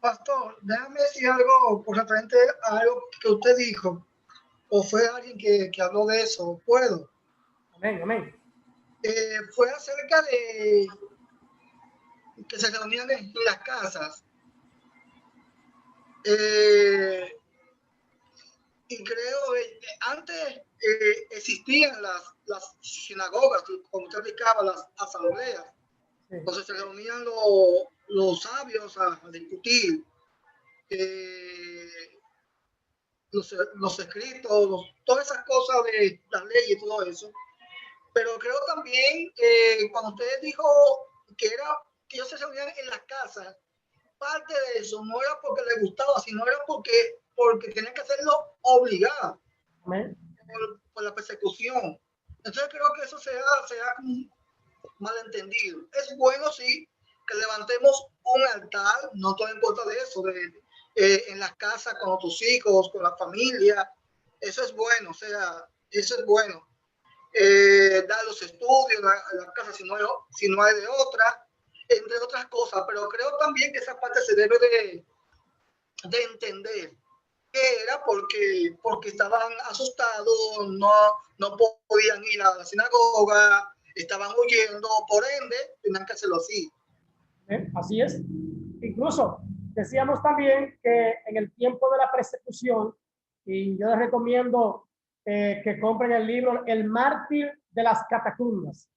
Pastor, déjame decir algo por referente a algo que usted dijo, o fue alguien que habló de eso. ¿Puedo? Amén, amén. Fue acerca de que se reunían en las casas. Y creo que antes existían las sinagogas, como usted explicaba, las asambleas. Sí. Entonces se reunían los sabios a discutir los escritos, todas esas cosas de la ley y todo eso. Pero creo también, cuando usted dijo que ellos se reunían en las casas, parte de eso no era porque les gustaba, sino era porque tenían que hacerlo obligado por la persecución. Entonces creo que eso se ha malentendido. Es bueno, sí, que levantemos un altar, no estoy en contra de eso, en las casas con tus hijos, con la familia. Eso es bueno, o sea, eso es bueno. Dar los estudios en la casa si no hay de otra, entre otras cosas, pero creo también que esa parte se debe de entender que era porque estaban asustados, no podían ir a la sinagoga, estaban huyendo, por ende tenían que hacerlo así. Así es. Incluso decíamos también que en el tiempo de la persecución, y yo les recomiendo que compren el libro El mártir de las catacumbas.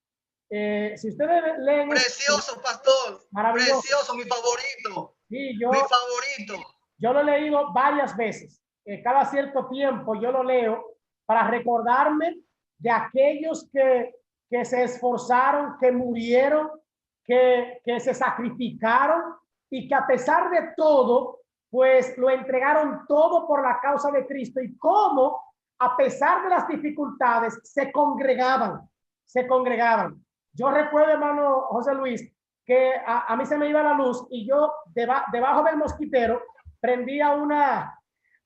Si ustedes leen... Precioso, pastor. Maravilloso. Precioso, mi favorito. Sí, mi favorito. Yo lo he leído varias veces. Cada cierto tiempo yo lo leo para recordarme de aquellos que se esforzaron, que murieron, que se sacrificaron y que a pesar de todo, pues lo entregaron todo por la causa de Cristo, y cómo a pesar de las dificultades se congregaban. Yo recuerdo, hermano José Luis, que a mí se me iba la luz y yo debajo del mosquitero prendía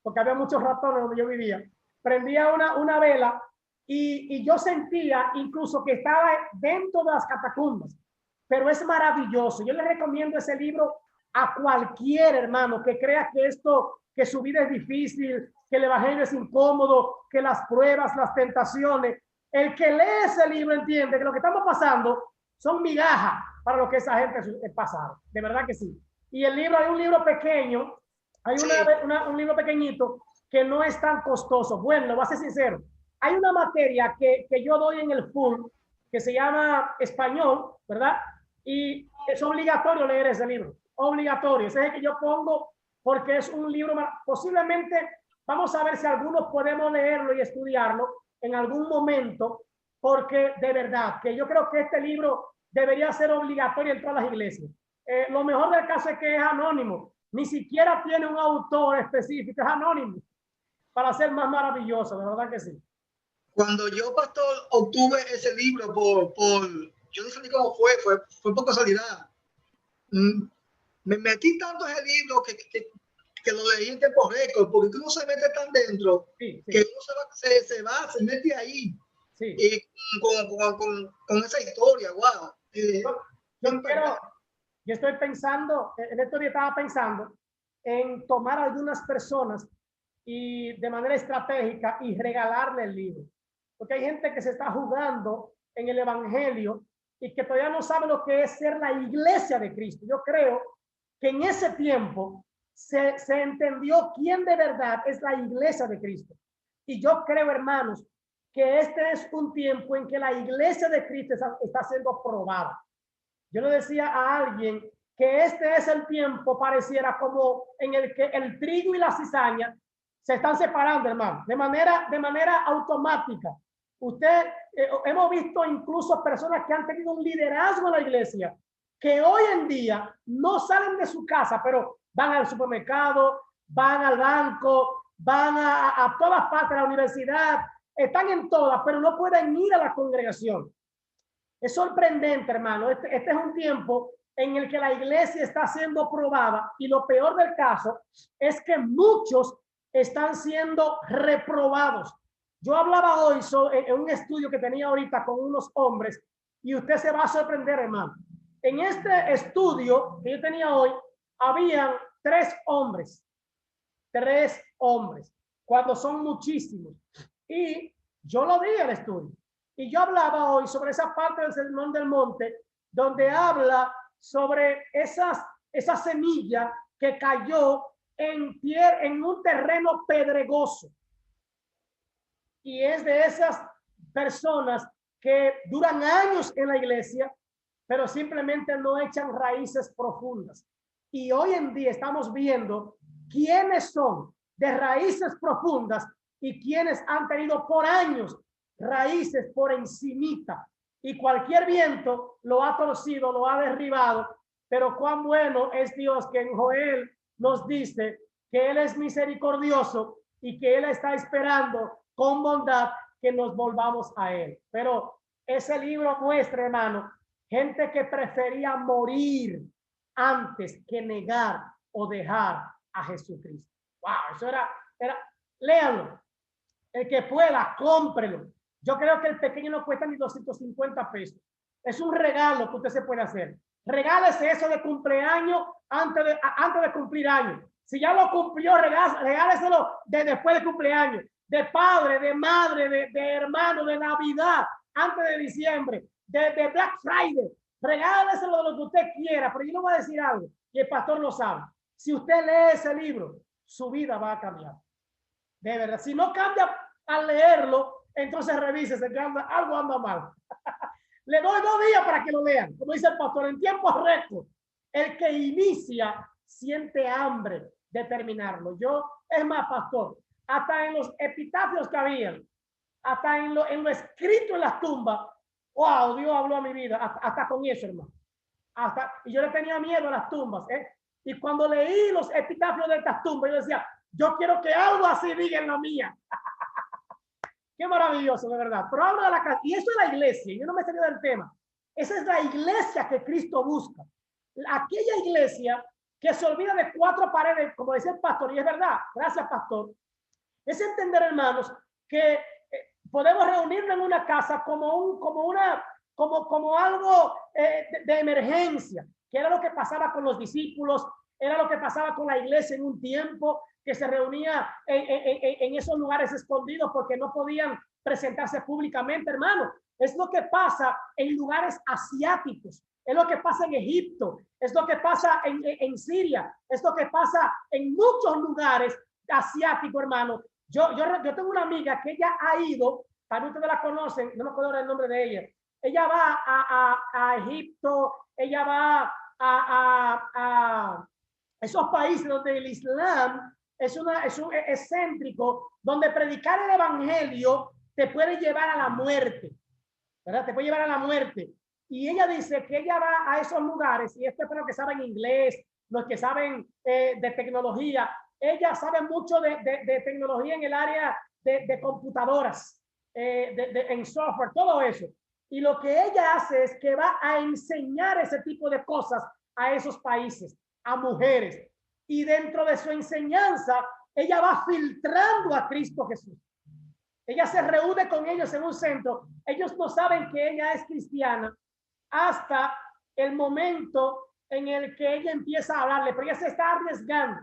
porque había muchos ratones donde yo vivía, prendía una vela y yo sentía incluso que estaba dentro de las catacumbas. Pero es maravilloso. Yo le recomiendo ese libro a cualquier hermano que crea que su vida es difícil, que el evangelio es incómodo, que las pruebas, las tentaciones. El que lee ese libro entiende que lo que estamos pasando son migajas para lo que esa gente pasaron. De verdad que sí. Y el libro, hay un libro pequeño, hay un libro pequeñito que no es tan costoso. Bueno, lo voy a ser sincero. Hay una materia que yo doy en el full que se llama español, ¿verdad? Y es obligatorio leer ese libro. Obligatorio. Ese es el que yo pongo porque es un libro, posiblemente, vamos a ver si algunos podemos leerlo y estudiarlo en algún momento, porque de verdad que yo creo que este libro debería ser obligatorio en todas las iglesias. Lo mejor del caso es que es anónimo, ni siquiera tiene un autor específico, es anónimo, para ser más maravilloso, de verdad que sí. Cuando yo, pastor, obtuve ese libro yo no sé ni cómo fue por casualidad. Me metí tanto en el libro que lo leí en tiempo récord, porque uno se mete tan dentro, que uno se mete ahí, con esa historia, wow. Yo estoy pensando, en estos días estaba pensando en tomar a algunas personas y de manera estratégica y regalarle el libro, porque hay gente que se está jugando en el evangelio y que todavía no sabe lo que es ser la iglesia de Cristo. Yo creo que en ese tiempo se entendió quién de verdad es la iglesia de Cristo. Y yo creo, hermanos, que este es un tiempo en que la iglesia de Cristo está siendo probada. Yo le decía a alguien que este es el tiempo, pareciera como en el que el trigo y la cizaña se están separando, hermano, de manera automática. Hemos visto incluso personas que han tenido un liderazgo en la iglesia, que hoy en día no salen de su casa, pero van al supermercado, van al banco, van a todas partes de la universidad, están en todas, pero no pueden ir a la congregación. Es sorprendente, hermano. Este es un tiempo en el que la iglesia está siendo probada, y lo peor del caso es que muchos están siendo reprobados. Yo hablaba hoy en un estudio que tenía ahorita con unos hombres, y usted se va a sorprender, hermano. En este estudio que yo tenía hoy, habían tres hombres, cuando son muchísimos. Y yo lo di al estudio. Y yo hablaba hoy sobre esa parte del Sermón del Monte, donde habla sobre esa semilla que cayó en un terreno pedregoso. Y es de esas personas que duran años en la iglesia, pero simplemente no echan raíces profundas. Y hoy en día estamos viendo quiénes son de raíces profundas y quienes han tenido por años raíces por encimita. Y cualquier viento lo ha torcido, lo ha derribado. Pero cuán bueno es Dios, que en Joel nos dice que Él es misericordioso y que Él está esperando con bondad que nos volvamos a Él. Pero ese libro muestra, hermano, gente que prefería morir antes que negar o dejar a Jesucristo. Wow, eso era, léanlo. El que pueda, cómprelo. Yo creo que el pequeño no cuesta ni 250 pesos. Es un regalo que usted se puede hacer. Regálese eso de cumpleaños antes de cumplir años. Si ya lo cumplió, regáleselo después de cumpleaños. De padre, de madre, de hermano, de Navidad, antes de diciembre, de Black Friday. Regáleselo de lo que usted quiera. Pero yo le voy a decir algo, y el pastor lo sabe. Si usted lee ese libro, su vida va a cambiar. De verdad. Si no cambia al leerlo, entonces revísese que algo anda mal. Le doy 2 días para que lo lean. Como dice el pastor, en tiempo récord. El que inicia siente hambre de terminarlo. Es más, pastor, hasta en los epitafios que habían, hasta en lo escrito en las tumbas, wow, Dios habló a mi vida, hasta con eso, hermano. Y yo le tenía miedo a las tumbas, y cuando leí los epitafios de estas tumbas, yo decía, yo quiero que algo así diga en la mía. Qué maravilloso, de verdad. Pero hablo de la casa, y eso es la iglesia, yo no me he salido del tema. Esa es la iglesia que Cristo busca. Aquella iglesia que se olvida de 4 paredes, como decía el pastor, y es verdad, gracias, pastor. Es entender, hermanos, que podemos reunirnos en una casa como algo de emergencia, que era lo que pasaba con los discípulos, era lo que pasaba con la iglesia en un tiempo, que se reunía en esos lugares escondidos porque no podían presentarse públicamente, hermano. Es lo que pasa en lugares asiáticos, es lo que pasa en Egipto, es lo que pasa en Siria, es lo que pasa en muchos lugares asiáticos, hermano. Yo tengo una amiga que ella ha ido, para ustedes la conocen, no me acuerdo el nombre de ella. Ella va a Egipto, ella va a esos países donde el Islam es excéntrico, donde predicar el evangelio te puede llevar a la muerte, ¿verdad? Te puede llevar a la muerte. Y ella dice que ella va a esos lugares, y esto es para los que saben inglés, los que saben de tecnología. Ella sabe mucho de tecnología en el área de computadoras, en software, todo eso. Y lo que ella hace es que va a enseñar ese tipo de cosas a esos países, a mujeres. Y dentro de su enseñanza, ella va filtrando a Cristo Jesús. Ella se reúne con ellos en un centro. Ellos no saben que ella es cristiana hasta el momento en el que ella empieza a hablarle, pero ella se está arriesgando.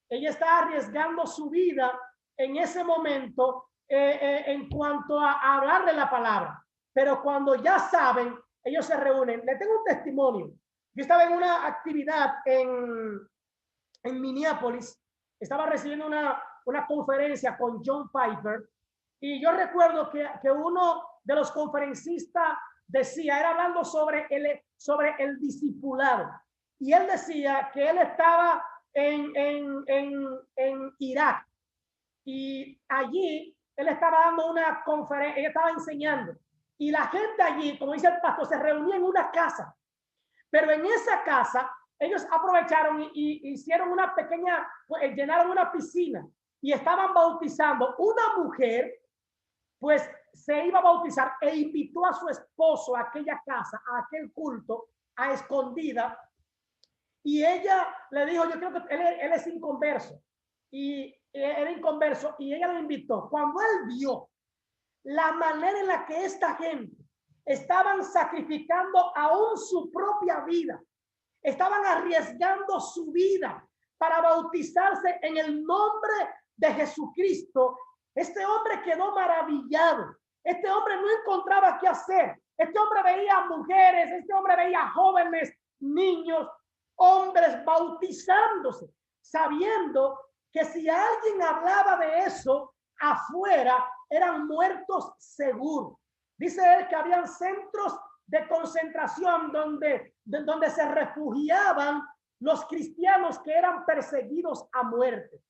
Ella está arriesgando su vida en ese momento en cuanto a hablarle la palabra. Pero cuando ya saben, ellos se reúnen. Le tengo un testimonio. Yo estaba en una actividad en Minneapolis. Estaba recibiendo una conferencia con John Piper. Y yo recuerdo que uno de los conferencistas decía, era hablando sobre el discipulado. Y él decía que él estaba en Irak. Y allí él estaba dando una conferencia, él estaba enseñando. Y la gente allí, como dice el pastor, se reunía en una casa. Pero en esa casa, ellos aprovecharon y hicieron una pequeña, llenaron una piscina y estaban bautizando. Una mujer, pues, se iba a bautizar e invitó a su esposo a aquella casa, a aquel culto, a escondida. Y ella le dijo, yo creo que él es inconverso. Y era inconverso y ella lo invitó. Cuando él vio la manera en la que esta gente estaban sacrificando aún su propia vida, estaban arriesgando su vida para bautizarse en el nombre de Jesucristo. Este hombre quedó maravillado. Este hombre no encontraba qué hacer. Este hombre veía mujeres, este hombre veía jóvenes, niños, hombres bautizándose, sabiendo que si alguien hablaba de eso afuera, eran muertos seguros. Dice él que habían centros de concentración donde se refugiaban los cristianos que eran perseguidos a muerte.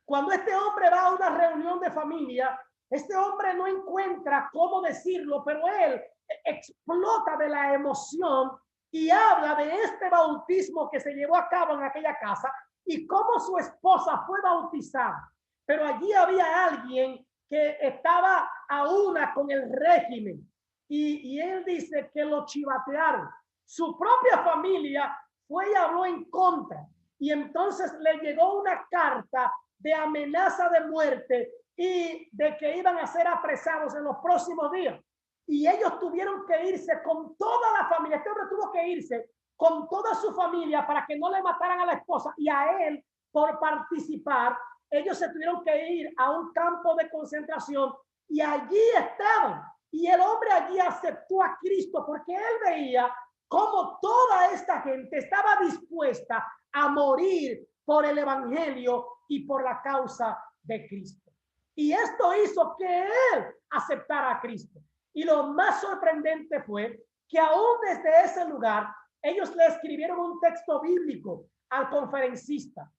Cuando este hombre va a una reunión de familia, este hombre no encuentra cómo decirlo, pero él explota de la emoción y habla de este bautismo que se llevó a cabo en aquella casa y cómo su esposa fue bautizada. Pero allí había alguien que estaba a una con el régimen y él dice que lo chivatearon. Su propia familia fue y habló en contra y entonces le llegó una carta de amenaza de muerte y de que iban a ser apresados en los próximos días. Y ellos tuvieron que irse con toda la familia. Este hombre tuvo que irse con toda su familia para que no le mataran a la esposa y a él por participar. Ellos se tuvieron que ir a un campo de concentración y allí estaban. Y el hombre allí aceptó a Cristo porque él veía cómo toda esta gente estaba dispuesta a morir por el evangelio y por la causa de Cristo. Y esto hizo que él aceptara a Cristo. Y lo más sorprendente fue que aún desde ese lugar, ellos le escribieron un texto bíblico al conferencista.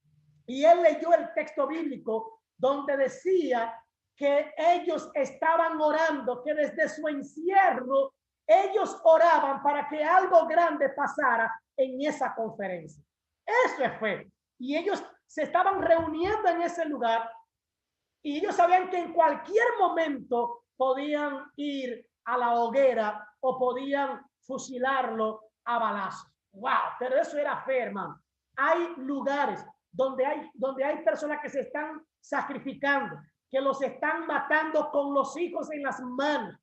Y él leyó el texto bíblico donde decía que ellos estaban orando, que desde su encierro, ellos oraban para que algo grande pasara en esa conferencia. Eso fue. Y ellos se estaban reuniendo en ese lugar y ellos sabían que en cualquier momento podían ir a la hoguera o podían fusilarlo a balazos. ¡Wow! Pero eso era fe, hermano. Hay lugares donde hay personas que se están sacrificando, que los están matando con los hijos en las manos.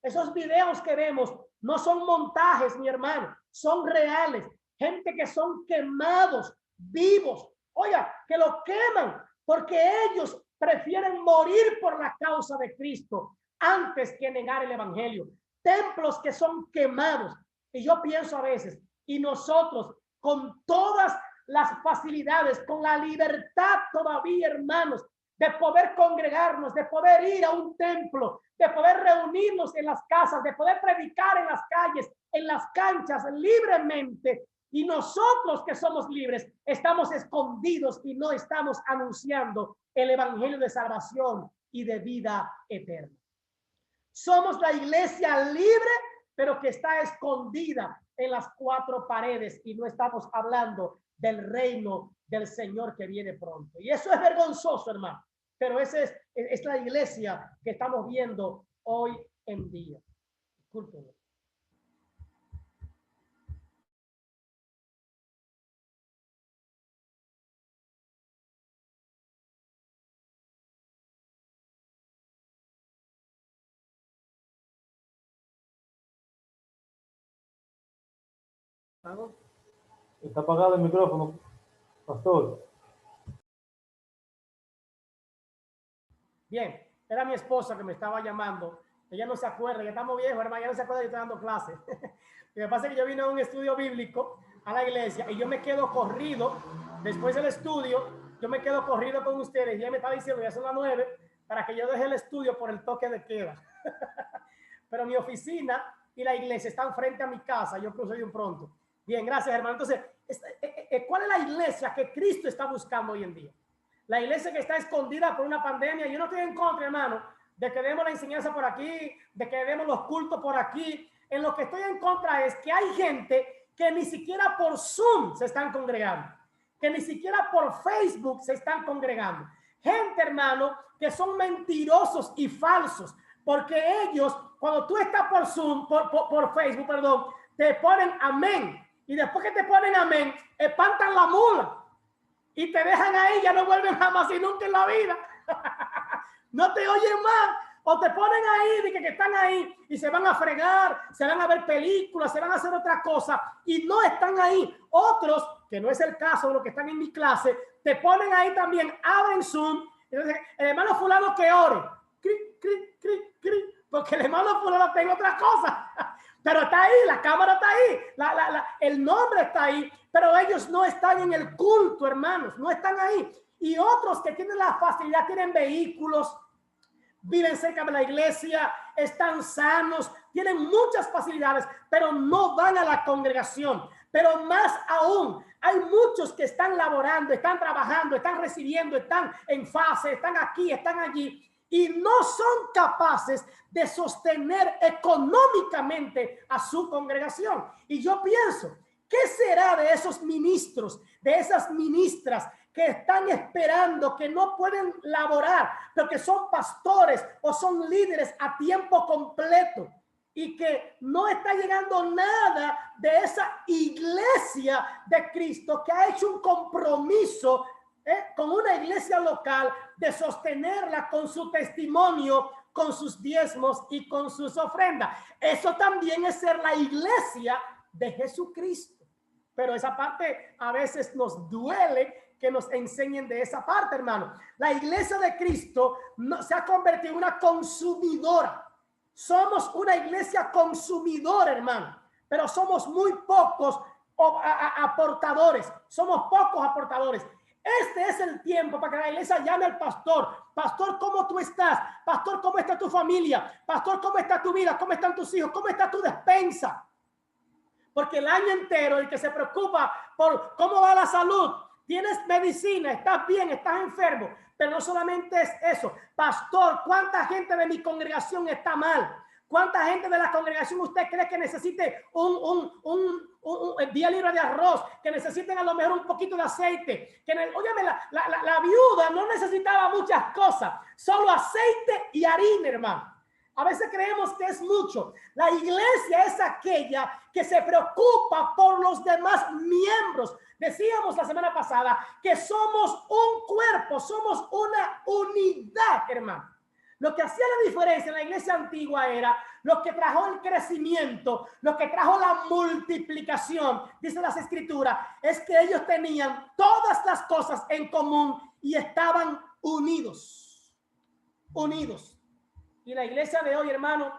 Esos videos que vemos no son montajes, mi hermano, son reales. Gente que son quemados vivos. Oiga, que lo queman porque ellos prefieren morir por la causa de Cristo antes que negar el evangelio. Templos que son quemados. Y yo pienso a veces, y nosotros con todas las facilidades, con la libertad todavía, hermanos, de poder congregarnos, de poder ir a un templo, de poder reunirnos en las casas, de poder predicar en las calles, en las canchas, libremente. Y nosotros que somos libres, estamos escondidos y no estamos anunciando el evangelio de salvación y de vida eterna. Somos la iglesia libre, pero que está escondida en las cuatro paredes y no estamos hablando del reino del Señor que viene pronto. Y eso es vergonzoso, hermano. Pero esa es la iglesia que estamos viendo hoy en día. Discúlpenme. Está apagado el micrófono, pastor. Bien, era mi esposa que me estaba llamando. Ella no se acuerda, ya estamos viejos, hermano, ya no se acuerda que estoy dando clases. Lo que pasa es que yo vine a un estudio bíblico a la iglesia y yo me quedo corrido, después del estudio, yo me quedo corrido con ustedes. Y ella me estaba diciendo, ya son las 9, para que yo deje el estudio por el toque de queda. Pero mi oficina y la iglesia están frente a mi casa, yo cruzo de un pronto. Bien, gracias, hermano. Entonces, ¿cuál es la iglesia que Cristo está buscando hoy en día? La iglesia que está escondida por una pandemia. Yo no estoy en contra, hermano, de que demos la enseñanza por aquí, de que demos los cultos por aquí. En lo que estoy en contra es que hay gente que ni siquiera por Zoom se están congregando, que ni siquiera por Facebook se están congregando. Gente, hermano, que son mentirosos y falsos, porque ellos, cuando tú estás por Zoom, por Facebook, perdón, te ponen amén. Y después que te ponen amén, espantan la mula y te dejan ahí, ya no vuelven jamás y nunca en la vida. No te oyen más O te ponen ahí de que están ahí y se van a fregar, se van a ver películas, se van a hacer otra cosa y no están ahí. Otros, que no es el caso de los que están en mi clase, te ponen ahí también, abren Zoom. Entonces, el hermano fulano que ore. Cri, cri, cri, cri, porque el hermano fulano tiene otra cosa. Pero está ahí, la cámara está ahí, el nombre está ahí, pero ellos no están en el culto, hermanos, no están ahí. Y otros que tienen la facilidad, tienen vehículos, viven cerca de la iglesia, están sanos, tienen muchas facilidades, pero no van a la congregación. Pero más aún, hay muchos que están laborando, están trabajando, están recibiendo, están en fase, están aquí, están allí, y no son capaces de sostener económicamente a su congregación. Y yo pienso, ¿qué será de esos ministros, de esas ministras que están esperando, que no pueden laborar, porque son pastores o son líderes a tiempo completo y que no está llegando nada de esa iglesia de Cristo que ha hecho un compromiso con una iglesia local de sostenerla con su testimonio, con sus diezmos y con sus ofrendas? Eso también es ser la iglesia de Jesucristo. Pero esa parte a veces nos duele que nos enseñen de esa parte, hermano. La iglesia de Cristo no, se ha convertido en una consumidora. Somos una iglesia consumidora, hermano, pero somos muy pocos aportadores. Somos pocos aportadores. Este es el tiempo para que la iglesia llame al pastor. Pastor, ¿cómo tú estás? Pastor, ¿cómo está tu familia? Pastor, ¿cómo está tu vida? ¿Cómo están tus hijos? ¿Cómo está tu despensa? Porque el año entero el que se preocupa por cómo va la salud, tienes medicina, estás bien, estás enfermo. Pero no solamente es eso. Pastor, ¿cuánta gente de mi congregación está mal? ¿Cuánta gente de la congregación usted cree que necesite un 10 libras de arroz? Que necesiten a lo mejor un poquito de aceite. Óyeme, la viuda no necesitaba muchas cosas. Solo aceite y harina, hermano. A veces creemos que es mucho. La iglesia es aquella que se preocupa por los demás miembros. Decíamos la semana pasada que somos un cuerpo, somos una unidad, hermano. Lo que hacía la diferencia en la iglesia antigua era lo que trajo el crecimiento, lo que trajo la multiplicación, dice las escrituras, es que ellos tenían todas las cosas en común y estaban unidos. Unidos. Y la iglesia de hoy, hermano,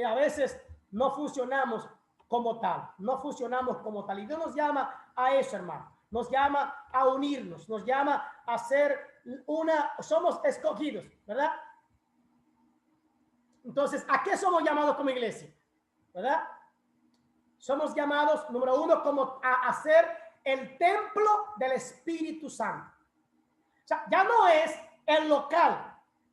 a veces no funcionamos como tal. No funcionamos como tal. Y Dios nos llama a eso, hermano. Nos llama a unirnos. Nos llama a ser somos escogidos, ¿verdad? Entonces, ¿a qué somos llamados como iglesia? ¿Verdad? Somos llamados, número uno, como a ser el templo del Espíritu Santo. O sea, ya no es el local.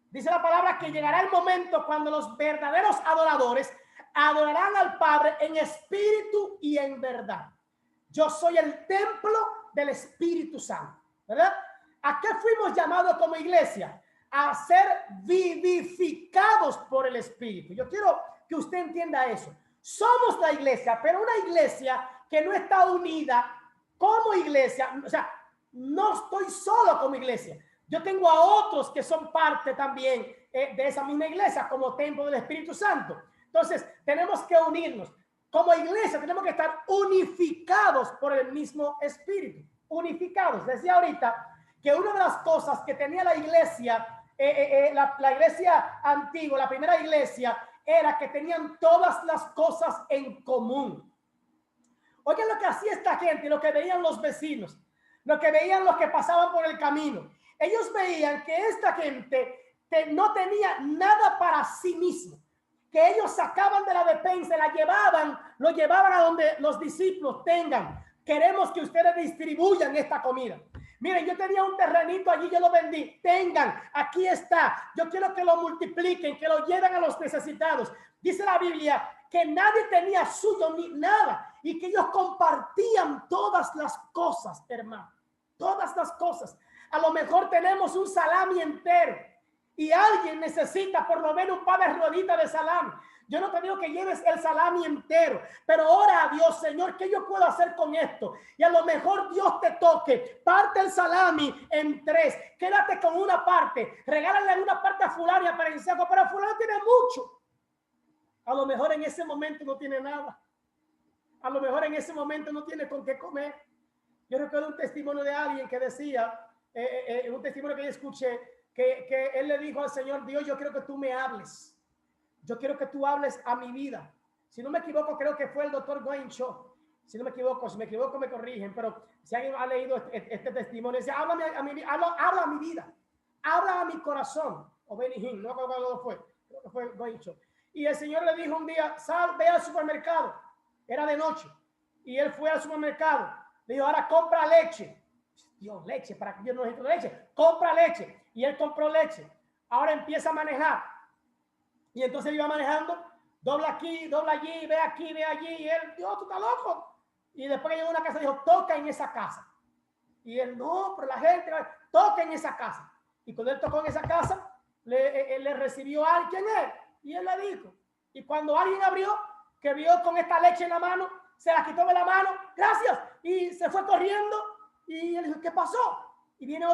Dice la palabra que llegará el momento cuando los verdaderos adoradores adorarán al Padre en espíritu y en verdad. Yo soy el templo del Espíritu Santo, ¿verdad? ¿A qué fuimos llamados como iglesia? A ser vivificados por el Espíritu. Yo quiero que usted entienda eso. Somos la iglesia, pero una iglesia que no está unida como iglesia. O sea, no estoy solo como iglesia. Yo tengo a otros que son parte también de esa misma iglesia como templo del Espíritu Santo. Entonces, tenemos que unirnos. Como iglesia tenemos que estar unificados por el mismo Espíritu. Unificados. Decía ahorita que una de las cosas que tenía la iglesia, la iglesia antigua, la primera iglesia, era que tenían todas las cosas en común. Oigan lo que hacía esta gente, lo que veían los vecinos, lo que veían los que pasaban por el camino. Ellos veían que esta gente no tenía nada para sí mismo, que ellos sacaban de la despensa, lo llevaban a donde los discípulos tengan. Queremos que ustedes distribuyan esta comida. Miren, yo tenía un terrenito allí, yo lo vendí. Tengan, aquí está. Yo quiero que lo multipliquen, que lo lleven a los necesitados. Dice la Biblia que nadie tenía suyo ni nada y que ellos compartían todas las cosas, hermano. Todas las cosas. A lo mejor tenemos un salami entero y alguien necesita por lo menos un par de rueditas de salami. Yo no te digo que lleves el salami entero, pero ora a Dios, Señor, ¿qué yo puedo hacer con esto? Y a lo mejor Dios te toque, parte el salami en 3, quédate con una parte, regálale una parte a fulano y a Perenciano, pero fulano tiene mucho. A lo mejor en ese momento no tiene nada. A lo mejor en ese momento no tiene con qué comer. Yo recuerdo un testimonio de alguien que decía, un testimonio que yo escuché, que él le dijo al Señor, Dios, yo quiero que tú me hables. Yo quiero que tú hables a mi vida. Si no me equivoco, creo que fue el doctor Wayne Shaw. Si no me equivoco, si me equivoco me corrigen, pero si alguien ha leído este testimonio, dice, habla a mi vida, habla a mi corazón. O Benny Hinn, no recuerdo cuándo fue, creo que fue Wayne Shaw. Y el Señor le dijo un día, sal, ve al supermercado. Era de noche. Y él fue al supermercado. Le dijo, ahora compra leche. Dios, leche, para que yo no necesito leche. Compra leche. Y él compró leche. Ahora empieza a manejar. Y entonces iba manejando, dobla aquí, dobla allí, ve aquí, ve allí. Y él, Dios, tú estás loco. Y después llegó a una casa y dijo, toca en esa casa. Y él, no, pero la gente, toca en esa casa. Y cuando él tocó en esa casa, le recibió a alguien él. Y él le dijo. Y cuando alguien abrió, que vio con esta leche en la mano, se la quitó de la mano, gracias. Y se fue corriendo. Y él dijo, ¿qué pasó? Y viene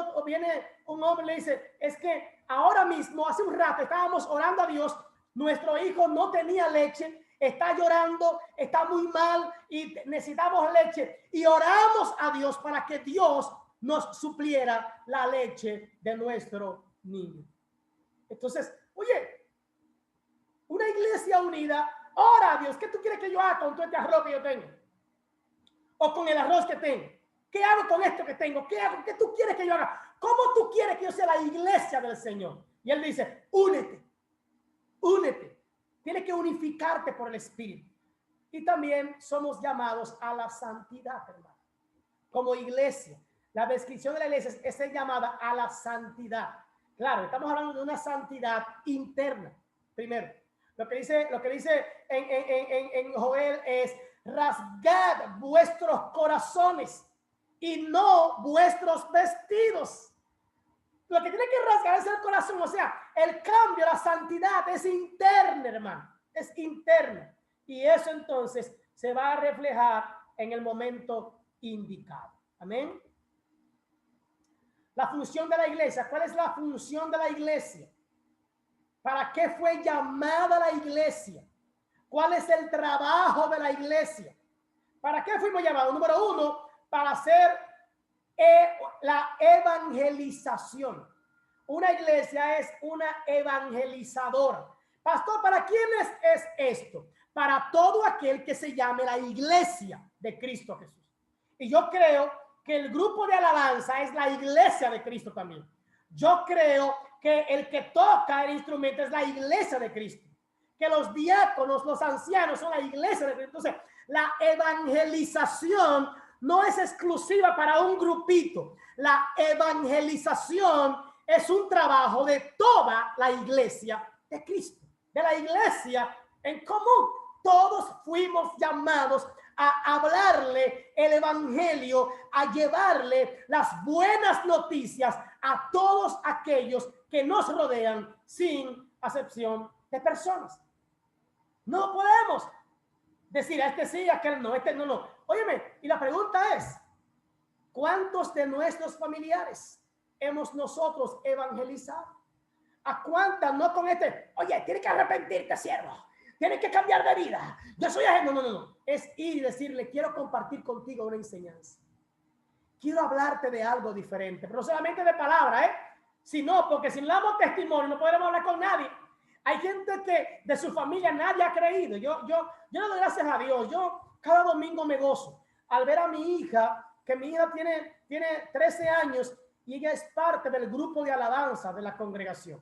un hombre y le dice, es que ahora mismo, hace un rato, estábamos orando a Dios. Nuestro hijo no tenía leche, está llorando, está muy mal y necesitamos leche. Y oramos a Dios para que Dios nos supliera la leche de nuestro niño. Entonces, oye, una iglesia unida, ora a Dios. ¿Qué tú quieres que yo haga con todo este arroz que yo tengo? O con el arroz que tengo. ¿Qué hago con esto que tengo? ¿Qué hago? ¿Qué tú quieres que yo haga? ¿Cómo tú quieres que yo sea la iglesia del Señor? Y él dice, únete. Únete. Tienes que unificarte por el Espíritu. Y también somos llamados a la santidad, hermano. Como iglesia. La descripción de la iglesia es llamada a la santidad. Claro, estamos hablando de una santidad interna. Primero, lo que dice en Joel es, rasgad vuestros corazones y no vuestros vestidos. Lo que tiene que rasgar es el corazón. O sea, el cambio, la santidad es interna, hermano. Es interna. Y eso entonces se va a reflejar en el momento indicado. Amén. La función de la iglesia. ¿Cuál es la función de la iglesia? ¿Para qué fue llamada la iglesia? ¿Cuál es el trabajo de la iglesia? ¿Para qué fuimos llamados? Número 1, para hacer la evangelización. Una iglesia es una evangelizadora. Pastor, ¿para quién es esto? Para todo aquel que se llame la iglesia de Cristo Jesús. Y yo creo que el grupo de alabanza es la iglesia de Cristo también. Yo creo que el que toca el instrumento es la iglesia de Cristo. Que los diáconos, los ancianos son la iglesia de Cristo. Entonces, la evangelización no es exclusiva para un grupito. La evangelización es un trabajo de toda la iglesia de Cristo, de la iglesia en común. Todos fuimos llamados a hablarle el evangelio, a llevarle las buenas noticias a todos aquellos que nos rodean, sin acepción de personas. No podemos decir a este sí, a aquel no, este no. Óyeme, y la pregunta es, ¿cuántos de nuestros familiares hemos nosotros evangelizado? ¿A cuántas no con este? Oye, tienes que arrepentirte, siervo. Tienes que cambiar de vida. Yo soy ajeno. No. Es ir y decirle, quiero compartir contigo una enseñanza. Quiero hablarte de algo diferente, pero no solamente de palabra, sino porque si no damos testimonio no podremos hablar con nadie. Hay gente que de su familia nadie ha creído. Yo le doy gracias a Dios. Yo cada domingo me gozo al ver a mi hija, que mi hija tiene 13 años y ella es parte del grupo de alabanza de la congregación.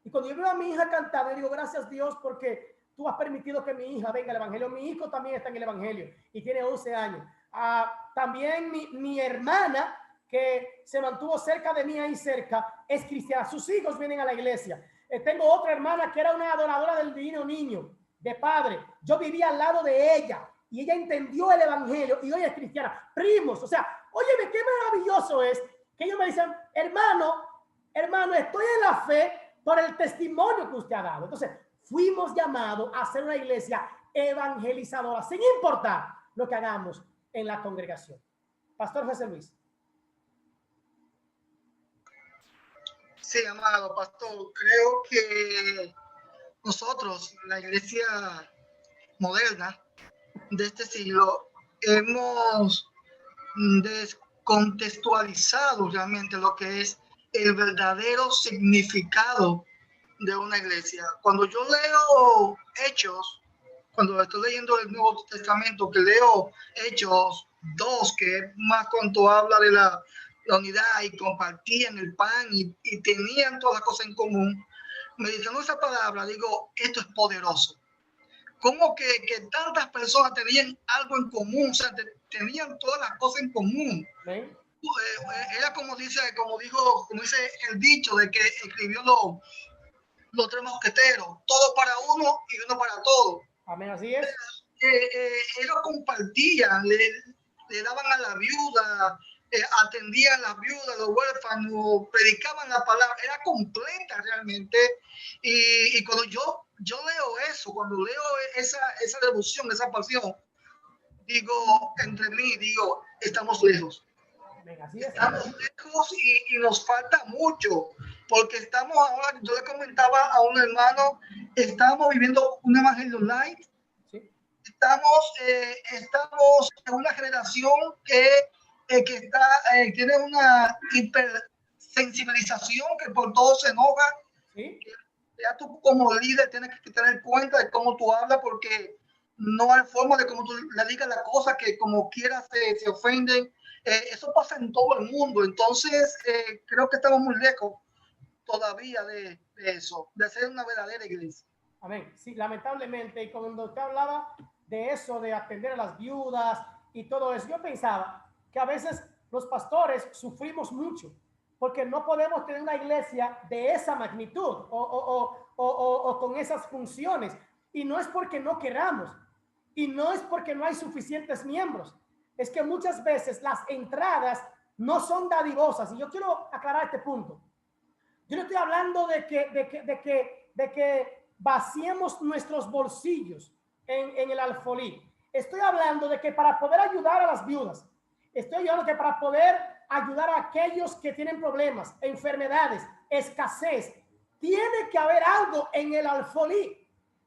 Y cuando yo veo a mi hija cantar, le digo, gracias Dios porque tú has permitido que mi hija venga al evangelio. Mi hijo también está en el evangelio y tiene 11 años. También mi hermana, que se mantuvo cerca de mí ahí cerca, es cristiana. Sus hijos vienen a la iglesia. Tengo otra hermana que era una adoradora del divino niño, de padre. Yo vivía al lado de ella y ella entendió el evangelio y hoy es cristiana. Primos, o sea, óyeme, qué maravilloso es que ellos me dicen, hermano, estoy en la fe por el testimonio que usted ha dado. Entonces, fuimos llamados a ser una iglesia evangelizadora, sin importar lo que hagamos en la congregación. Pastor José Luis. Sí, amado pastor, creo que nosotros, la iglesia moderna de este siglo, hemos descontextualizado realmente lo que es el verdadero significado de una iglesia. Cuando yo leo Hechos, cuando estoy leyendo el Nuevo Testamento, que leo Hechos 2, que es más cuando habla de la unidad y compartían el pan y tenían todas las cosas en común, meditando esa palabra, digo, esto es poderoso. Como que tantas personas tenían algo en común, o sea, tenían todas las cosas en común. ¿Sí? Era como dice el dicho de que escribió los tres mosqueteros, todo para uno y uno para todos. Amén, así es. Ellos compartían, le daban a la viuda, atendían a las viudas, los huérfanos, predicaban la palabra, era completa realmente. Y cuando yo leo eso, cuando leo esa devoción, esa pasión, digo, entre mí, digo, estamos lejos. Amén, así es. Estamos lejos y nos falta mucho, porque estamos ahora, yo le comentaba a un hermano, estamos viviendo un evangelio light. Sí. Estamos en una generación que tiene una hipersensibilización, que por todo se enoja. Sí. Ya tú como líder tienes que tener cuenta de cómo tú hablas, porque no hay forma de cómo tú le digas la cosa, que como quieras se ofenden. Eso pasa en todo el mundo. Entonces creo que estamos muy lejos todavía de eso, de ser una verdadera iglesia. Amén. Sí, lamentablemente, y cuando usted hablaba de eso, de atender a las viudas y todo eso, yo pensaba que a veces los pastores sufrimos mucho porque no podemos tener una iglesia de esa magnitud o con esas funciones. Y no es porque no queramos, y no es porque no hay suficientes miembros. Es que muchas veces las entradas no son dadivosas. Y yo quiero aclarar este punto. Yo no estoy hablando de que vaciemos nuestros bolsillos en el alfolí. Estoy hablando de que para poder ayudar a las viudas, estoy hablando que para poder ayudar a aquellos que tienen problemas, enfermedades, escasez, tiene que haber algo en el alfolí.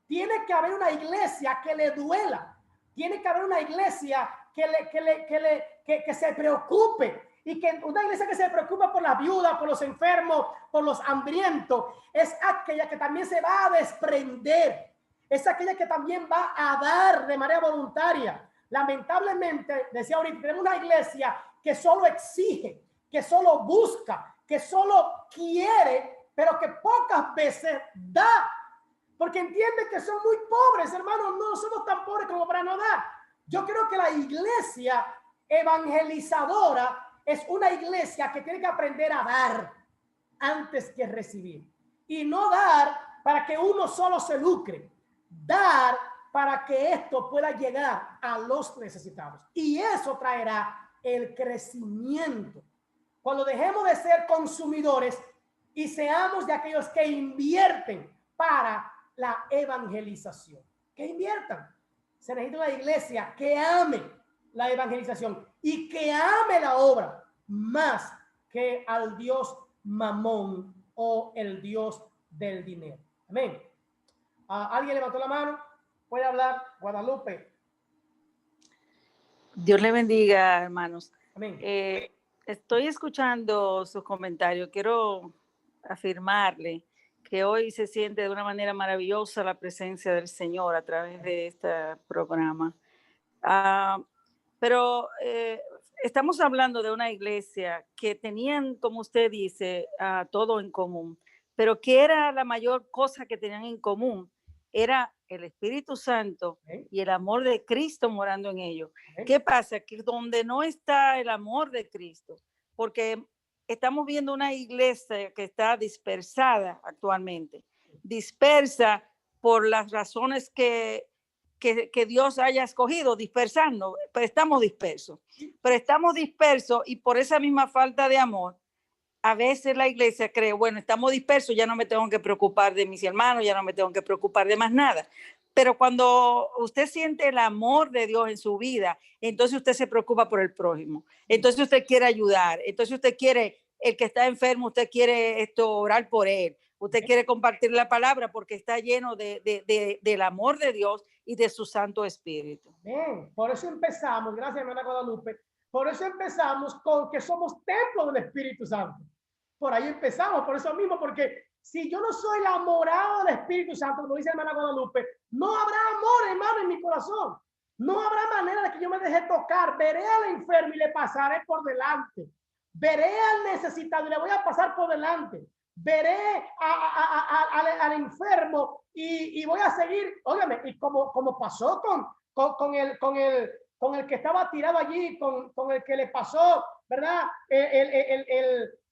Tiene que haber una iglesia que le duela. Tiene que haber una iglesia que se preocupe. Y que una iglesia que se preocupa por la viuda, por los enfermos, por los hambrientos, es aquella que también se va a desprender. Es aquella que también va a dar de manera voluntaria. Lamentablemente, decía ahorita, tenemos una iglesia que solo exige, que solo busca, que solo quiere, pero que pocas veces da. Porque entiende que son muy pobres, hermanos. No somos tan pobres como para no dar. Yo creo que la iglesia evangelizadora es una iglesia que tiene que aprender a dar antes que recibir. Y no dar para que uno solo se lucre. Dar para que esto pueda llegar a los necesitados. Y eso traerá el crecimiento. Cuando dejemos de ser consumidores y seamos de aquellos que invierten para la evangelización. Que inviertan. Se necesita una iglesia que ame la evangelización y que ame la obra más que al Dios Mamón o el Dios del dinero. Amén. ¿Alguien levantó la mano? Puede hablar. Guadalupe. Dios le bendiga, hermanos. Amén. Estoy escuchando sus comentarios. Quiero afirmarle que hoy se siente de una manera maravillosa la presencia del Señor a través de este programa. Pero estamos hablando de una iglesia que tenían, como usted dice, todo en común. Pero ¿qué era la mayor cosa que tenían en común? Era el Espíritu Santo y el amor de Cristo morando en ellos. ¿Qué pasa? Que donde no está el amor de Cristo, porque estamos viendo una iglesia que está dispersada actualmente, dispersa por las razones que Dios haya escogido, dispersarnos, pero estamos dispersos y por esa misma falta de amor a veces la iglesia cree, bueno, estamos dispersos, ya no me tengo que preocupar de mis hermanos, ya no me tengo que preocupar de más nada. Pero cuando usted siente el amor de Dios en su vida, entonces usted se preocupa por el prójimo. Entonces usted quiere ayudar. Entonces usted quiere, el que está enfermo, usted quiere orar por él. Usted quiere compartir la palabra porque está lleno del amor de Dios y de su Santo Espíritu. Bien, por eso empezamos, gracias hermana Guadalupe, por eso empezamos con que somos templo del Espíritu Santo. Por ahí empezamos, por eso mismo, porque si yo no soy la morada del Espíritu Santo, como dice hermana Guadalupe, no habrá amor, hermano, en mi corazón. No habrá manera de que yo me deje tocar. Veré al enfermo y le pasaré por delante. Veré al necesitado y le voy a pasar por delante. Veré al enfermo y voy a seguir, óigame, y como pasó con el que estaba tirado allí, con el que le pasó, ¿verdad?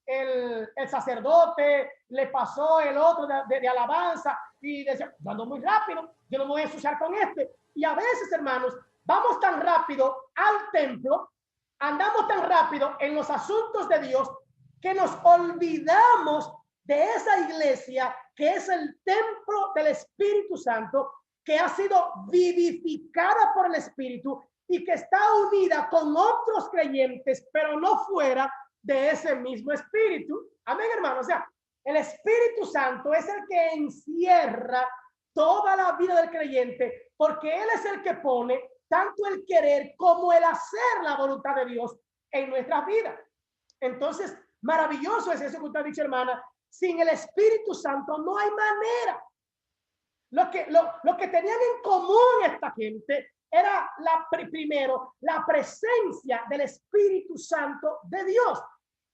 El sacerdote, le pasó el otro de alabanza y decía, ando muy rápido, yo no me voy a ensuciar con este. Y a veces, hermanos, vamos tan rápido al templo, andamos tan rápido en los asuntos de Dios que nos olvidamos de esa iglesia que es el templo del Espíritu Santo, que ha sido vivificada por el Espíritu y que está unida con otros creyentes, pero no fuera de ese mismo Espíritu. Amén, hermano. O sea, el Espíritu Santo es el que encierra toda la vida del creyente, porque Él es el que pone tanto el querer como el hacer la voluntad de Dios en nuestras vidas. Entonces, maravilloso es eso que usted ha dicho, hermana. Sin el Espíritu Santo no hay manera. Lo que tenían en común esta gente era primero la presencia del Espíritu Santo de Dios.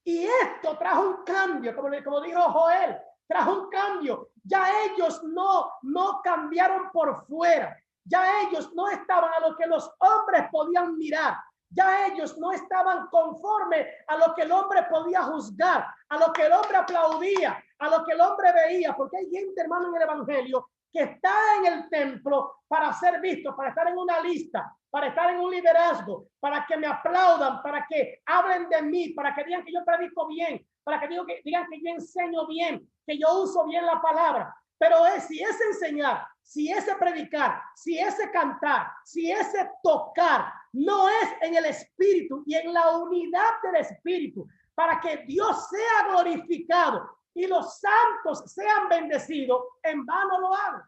Y esto trajo un cambio, como dijo Joel, trajo un cambio. Ya ellos no cambiaron por fuera. Ya ellos no estaban a lo que los hombres podían mirar. Ya ellos no estaban conforme a lo que el hombre podía juzgar, a lo que el hombre aplaudía, a lo que el hombre veía. Porque hay gente, hermano, en el evangelio que está en el templo para ser visto, para estar en una lista, para estar en un liderazgo, para que me aplaudan, para que hablen de mí, para que digan que yo predico bien, para que digan que yo enseño bien, que yo uso bien la palabra. Pero si ese enseñar, si ese predicar, si ese cantar, si ese tocar, no es en el Espíritu y en la unidad del Espíritu, para que Dios sea glorificado y los santos sean bendecidos, en vano lo hagan.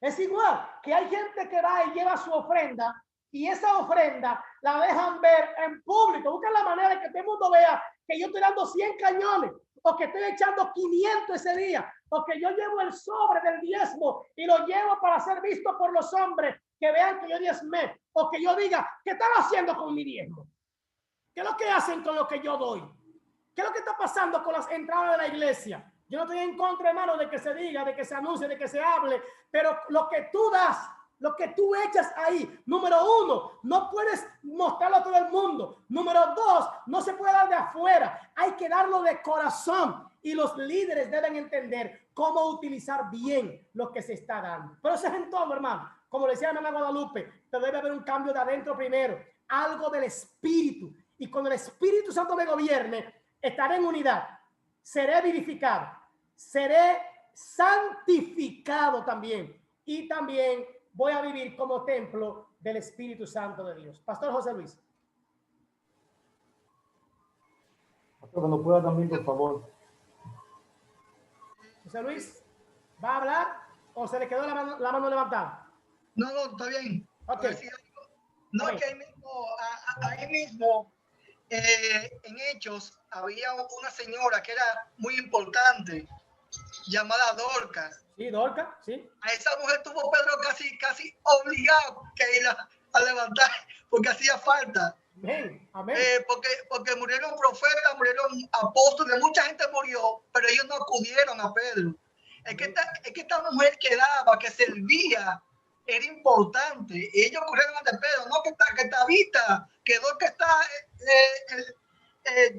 Es igual que hay gente que va y lleva su ofrenda y esa ofrenda la dejan ver en público. Buscan la manera de que todo el mundo vea que yo estoy dando 100 cañones o que estoy echando 500 ese día o que yo llevo el sobre del diezmo y lo llevo para ser visto por los hombres, que vean que yo diezmé, o que yo diga, ¿qué están haciendo con mi diezmo? ¿Qué es lo que hacen con lo que yo doy? ¿Qué es lo que está pasando con las entradas de la iglesia? Yo no estoy en contra, hermano, de que se diga, de que se anuncie, de que se hable, pero lo que tú das, lo que tú echas ahí, número uno, no puedes mostrarlo a todo el mundo. Número dos, no se puede dar de afuera, hay que darlo de corazón. Y los líderes deben entender cómo utilizar bien lo que se está dando. Pero eso es en todo, hermano. Como le decía hermana Guadalupe, pero debe haber un cambio de adentro primero, algo del Espíritu. Y cuando el Espíritu Santo me gobierne, estaré en unidad, seré vivificado, seré santificado también. Y también voy a vivir como templo del Espíritu Santo de Dios. Pastor José Luis. Pastor, que nos pueda también, por favor. José Luis, ¿va a hablar o se le quedó la mano levantada? No, está bien. Okay. No, okay. Que ahí mismo en Hechos había una señora que era muy importante, llamada Dorcas. Sí, Dorcas, sí. A esa mujer tuvo Pedro casi obligado que ir a levantar, porque hacía falta. Amén, amén. Porque murieron profetas, murieron apóstoles, mucha gente murió, pero ellos no acudieron a Pedro. Es que esta mujer que daba, que servía, era importante. Y ellos corrieron ante Pedro, no que Tabita quedó, que está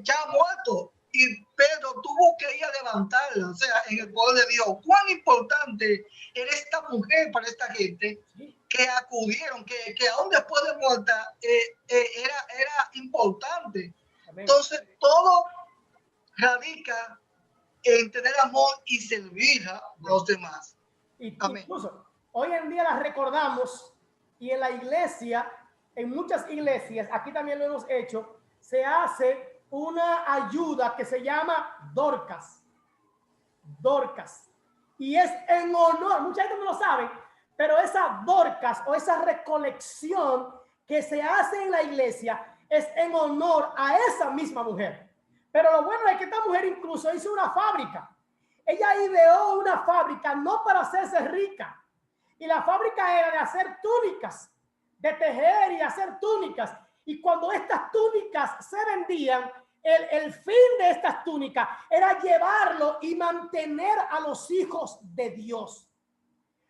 ya muerto. Y Pedro tuvo que ir a levantarla, o sea, en el poder de Dios. Cuán importante era esta mujer para esta gente, que acudieron, que aún después de muerta era importante. Amén. Entonces todo radica en tener amor y servir a los demás. Y Amén. incluso hoy en día las recordamos y en la iglesia, en muchas iglesias, aquí también lo hemos hecho, se hace una ayuda que se llama Dorcas. Dorcas. Y es en honor, mucha gente no lo sabe, pero esa Dorcas o esa recolección que se hace en la iglesia es en honor a esa misma mujer. Pero lo bueno es que esta mujer incluso hizo una fábrica. Ella ideó una fábrica no para hacerse rica. Y la fábrica era de hacer túnicas, de tejer y de hacer túnicas. Y cuando estas túnicas se vendían, el fin de estas túnicas era llevarlo y mantener a los hijos de Dios.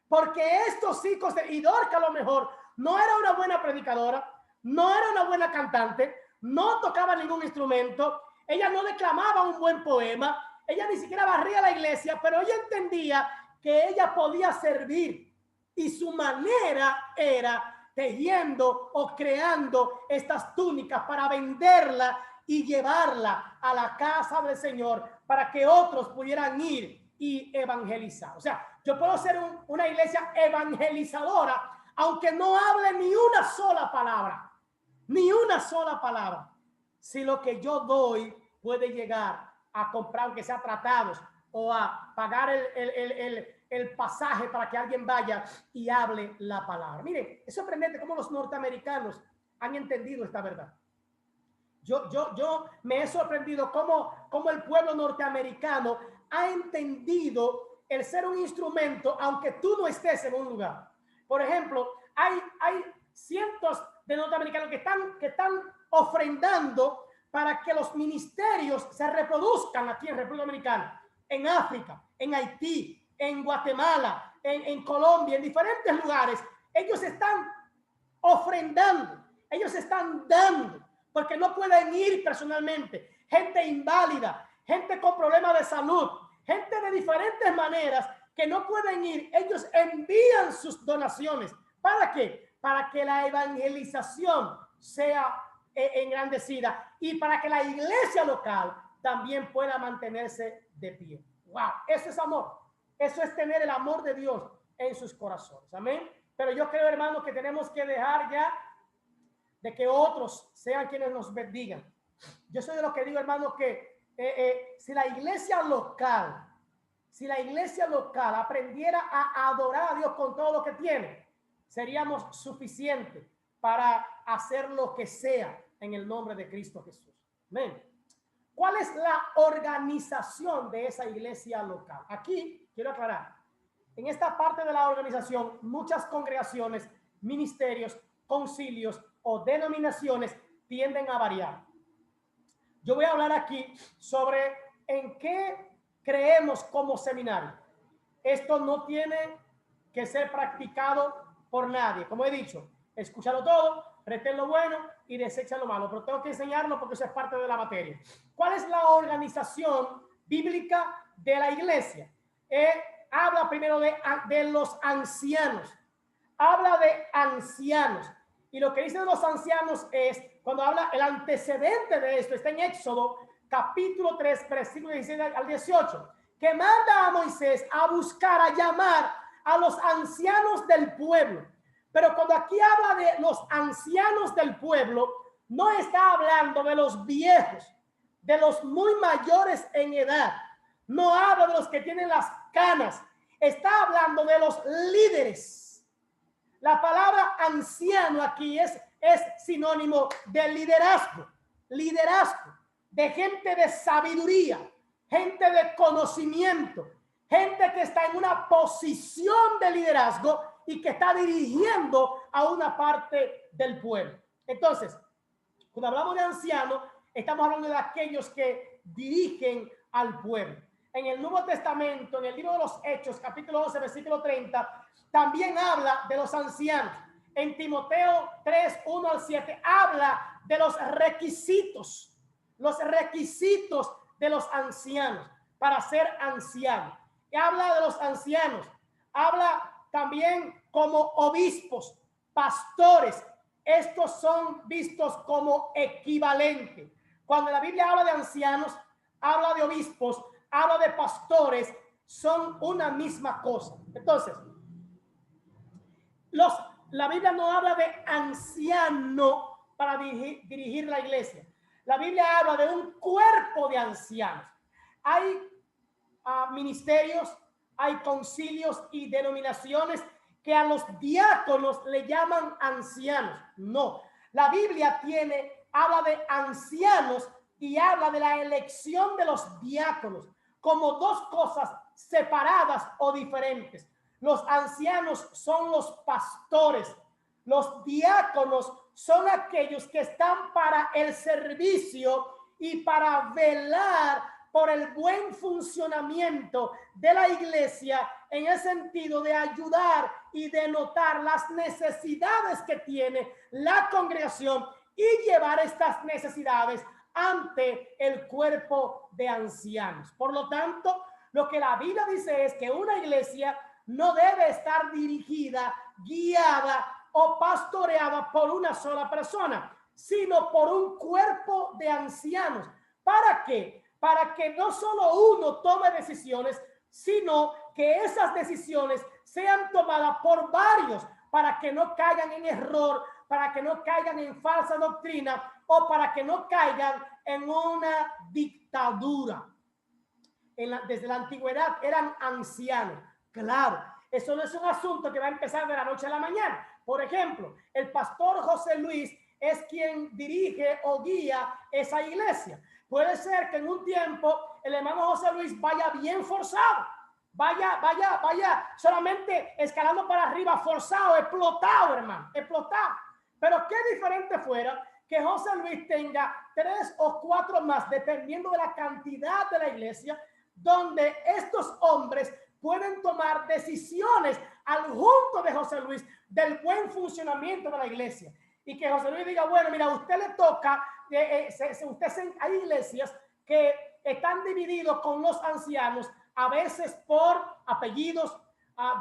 Porque estos hijos de, y Dorcas a lo mejor no era una buena predicadora, no era una buena cantante, no tocaba ningún instrumento, ella no declamaba un buen poema, ella ni siquiera barría la iglesia, pero ella entendía que ella podía servir y su manera era tejiendo o creando estas túnicas para venderla y llevarla a la casa del Señor para que otros pudieran ir y evangelizar. O sea, yo puedo ser una iglesia evangelizadora aunque no hable ni una sola palabra, ni una sola palabra. Si lo que yo doy puede llegar a comprar, aunque sea tratados, o a pagar el pasaje para que alguien vaya y hable la palabra. Miren, es sorprendente cómo los norteamericanos han entendido esta verdad. Yo me he sorprendido cómo el pueblo norteamericano ha entendido el ser un instrumento, aunque tú no estés en un lugar. Por ejemplo, hay cientos de norteamericanos que están ofrendando para que los ministerios se reproduzcan aquí en República Dominicana, en África, en Haití, en Guatemala, en Colombia, en diferentes lugares. Ellos están ofrendando, ellos están dando, porque no pueden ir personalmente. Gente inválida, gente con problemas de salud, gente de diferentes maneras que no pueden ir. Ellos envían sus donaciones. ¿Para qué? Para que la evangelización sea engrandecida y para que la iglesia local también pueda mantenerse de pie. ¡Wow! Eso es amor. Eso es tener el amor de Dios en sus corazones. Amén. Pero yo creo, hermanos, que tenemos que dejar ya de que otros sean quienes nos bendigan. Yo soy de los que digo, hermanos, que si la iglesia local aprendiera a adorar a Dios con todo lo que tiene, seríamos suficientes para hacer lo que sea en el nombre de Cristo Jesús. Amén. ¿Cuál es la organización de esa iglesia local? Aquí quiero aclarar. En esta parte de la organización, muchas congregaciones, ministerios, concilios o denominaciones tienden a variar. Yo voy a hablar aquí sobre en qué creemos como seminario. Esto no tiene que ser practicado por nadie. Como he dicho, escúchalo todo, retén lo bueno y desecha lo malo. Pero tengo que enseñarlo porque eso es parte de la materia. ¿Cuál es la organización bíblica de la iglesia? Habla primero de los ancianos. Habla de ancianos. Y lo que dice de los ancianos es, cuando habla, el antecedente de esto está en Éxodo, capítulo 3, versículo 16 al 18, que manda a Moisés a buscar, a llamar a los ancianos del pueblo. Pero cuando aquí habla de los ancianos del pueblo, no está hablando de los viejos, de los muy mayores en edad. No habla de los que tienen las canas. Está hablando de los líderes. La palabra anciano aquí es sinónimo de liderazgo. Liderazgo, de gente de sabiduría, gente de conocimiento, gente que está en una posición de liderazgo y que está dirigiendo a una parte del pueblo. Entonces, cuando hablamos de ancianos, estamos hablando de aquellos que dirigen al pueblo. En el Nuevo Testamento, en el libro de los Hechos, capítulo 11, versículo 30, también habla de los ancianos. En Timoteo 3, 1 al 7, habla de los requisitos de los ancianos para ser ancianos. Y habla de los ancianos, habla también como obispos, pastores. Estos son vistos como equivalentes. Cuando la Biblia habla de ancianos, habla de obispos, habla de pastores, son una misma cosa. Entonces, la Biblia no habla de anciano para dirigir la iglesia. La Biblia habla de un cuerpo de ancianos. Hay ministerios, hay concilios y denominaciones que a los diáconos le llaman ancianos. No, la Biblia habla de ancianos y habla de la elección de los diáconos como dos cosas separadas o diferentes. Los ancianos son los pastores, los diáconos son aquellos que están para el servicio y para velar por el buen funcionamiento de la iglesia, en el sentido de ayudar y de notar las necesidades que tiene la congregación y llevar estas necesidades ante el cuerpo de ancianos. Por lo tanto, lo que la Biblia dice es que una iglesia no debe estar dirigida, guiada o pastoreada por una sola persona, sino por un cuerpo de ancianos. ¿Para qué? Para que no solo uno tome decisiones, sino que esas decisiones sean tomadas por varios, para que no caigan en error, para que no caigan en falsa doctrina o para que no caigan en una dictadura. Desde la antigüedad eran ancianos. Claro, eso no es un asunto que va a empezar de la noche a la mañana. Por ejemplo, el pastor José Luis es quien dirige o guía esa iglesia. Puede ser que en un tiempo el hermano José Luis vaya bien forzado, vaya solamente escalando para arriba, forzado, explotado, hermano, explotado. Pero qué diferente fuera que José Luis tenga 3 o 4 más, dependiendo de la cantidad de la iglesia, donde estos hombres pueden tomar decisiones al junto de José Luis del buen funcionamiento de la iglesia. Y que José Luis diga, bueno, mira, a usted le toca, hay iglesias que están divididos con los ancianos, a veces por apellidos,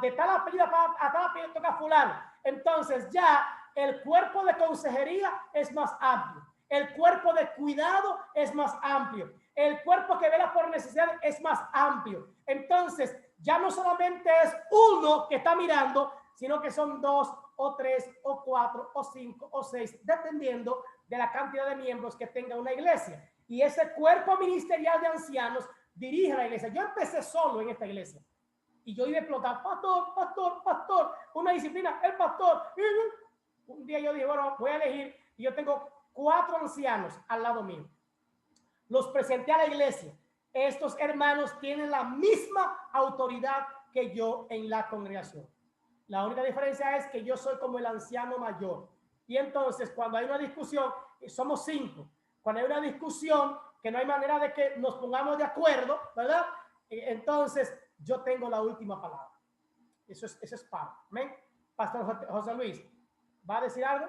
de tal apellido a tal apellido toca fulano. Entonces ya el cuerpo de consejería es más amplio, el cuerpo de cuidado es más amplio, el cuerpo que vela por necesidad es más amplio. Entonces ya no solamente es uno que está mirando, sino que son 2 o 3 o 4 o 5 o 6, dependiendo de la cantidad de miembros que tenga una iglesia. Y ese cuerpo ministerial de ancianos dirige la iglesia. Yo empecé solo en esta iglesia y yo iba a explotar, pastor, una disciplina, el pastor. Un día yo dije, bueno, voy a elegir, y yo tengo 4 ancianos al lado mío. Los presenté a la iglesia. Estos hermanos tienen la misma autoridad que yo en la congregación. La única diferencia es que yo soy como el anciano mayor. Y entonces, cuando hay una discusión, somos 5. Cuando hay una discusión que no hay manera de que nos pongamos de acuerdo, ¿verdad? Entonces, yo tengo la última palabra. Eso es para. ¿Amén? Pastor José Luis, ¿va a decir algo?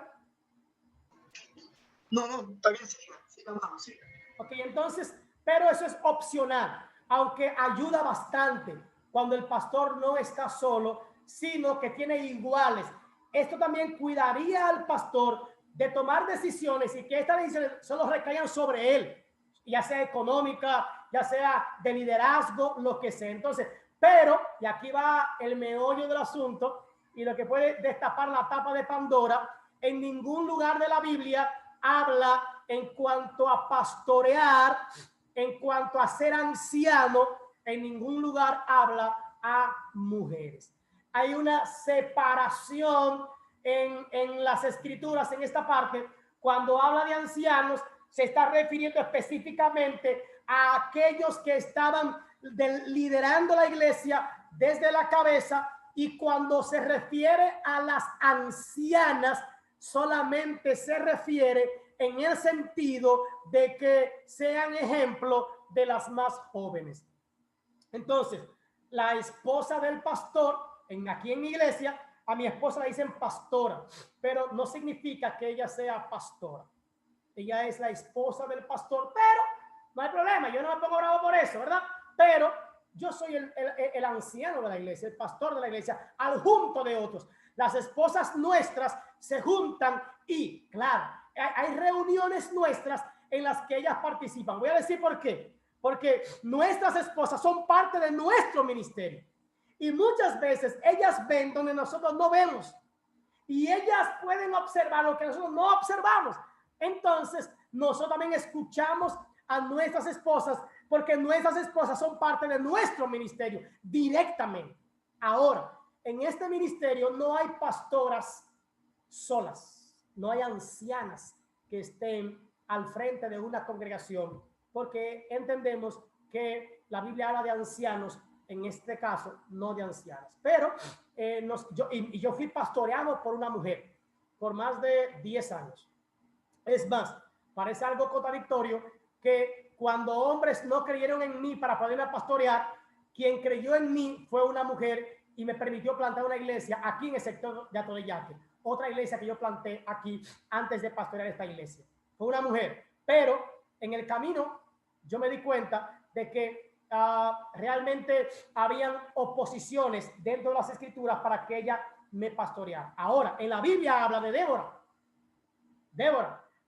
No, está bien, sí. Ok, entonces, pero eso es opcional, aunque ayuda bastante cuando el pastor no está solo, sino que tiene iguales. Esto también cuidaría al pastor de tomar decisiones y que estas decisiones solo recaigan sobre él, ya sea económica, ya sea de liderazgo, lo que sea. Entonces, pero, y aquí va el meollo del asunto y lo que puede destapar la tapa de Pandora, en ningún lugar de la Biblia habla en cuanto a pastorear, en cuanto a ser anciano, en ningún lugar habla a mujeres. Hay una separación en las escrituras en esta parte. Cuando habla de ancianos, se está refiriendo específicamente a aquellos que estaban liderando la iglesia desde la cabeza, y cuando se refiere a las ancianas, solamente se refiere en el sentido de que sean ejemplo de las más jóvenes. Entonces, la esposa del pastor, aquí en mi iglesia, a mi esposa le dicen pastora, pero no significa que ella sea pastora. Ella es la esposa del pastor, pero no hay problema, yo no me pongo bravo por eso, ¿verdad? Pero yo soy el anciano de la iglesia, el pastor de la iglesia, al junto de otros. Las esposas nuestras se juntan y, claro, hay reuniones nuestras en las que ellas participan. Voy a decir por qué. porque nuestras esposas son parte de nuestro ministerio. Y muchas veces ellas ven donde nosotros no vemos. Y ellas pueden observar lo que nosotros no observamos. Entonces, nosotros también escuchamos a nuestras esposas, porque nuestras esposas son parte de nuestro ministerio directamente. Ahora, en este ministerio no hay pastoras solas, no hay ancianas que estén al frente de una congregación, porque entendemos que la Biblia habla de ancianos, en este caso no de ancianas. Pero yo fui pastoreado por una mujer por más de 10 años. Es más, parece algo contradictorio que cuando hombres no creyeron en mí para poderme pastorear, quien creyó en mí fue una mujer y me permitió plantar una iglesia aquí en el sector de Atoyaque. Otra iglesia que yo planté aquí antes de pastorear esta iglesia. Fue una mujer. Pero en el camino yo me di cuenta de que realmente habían oposiciones dentro de las escrituras para que ella me pastoreara. Ahora, en la Biblia habla de Débora.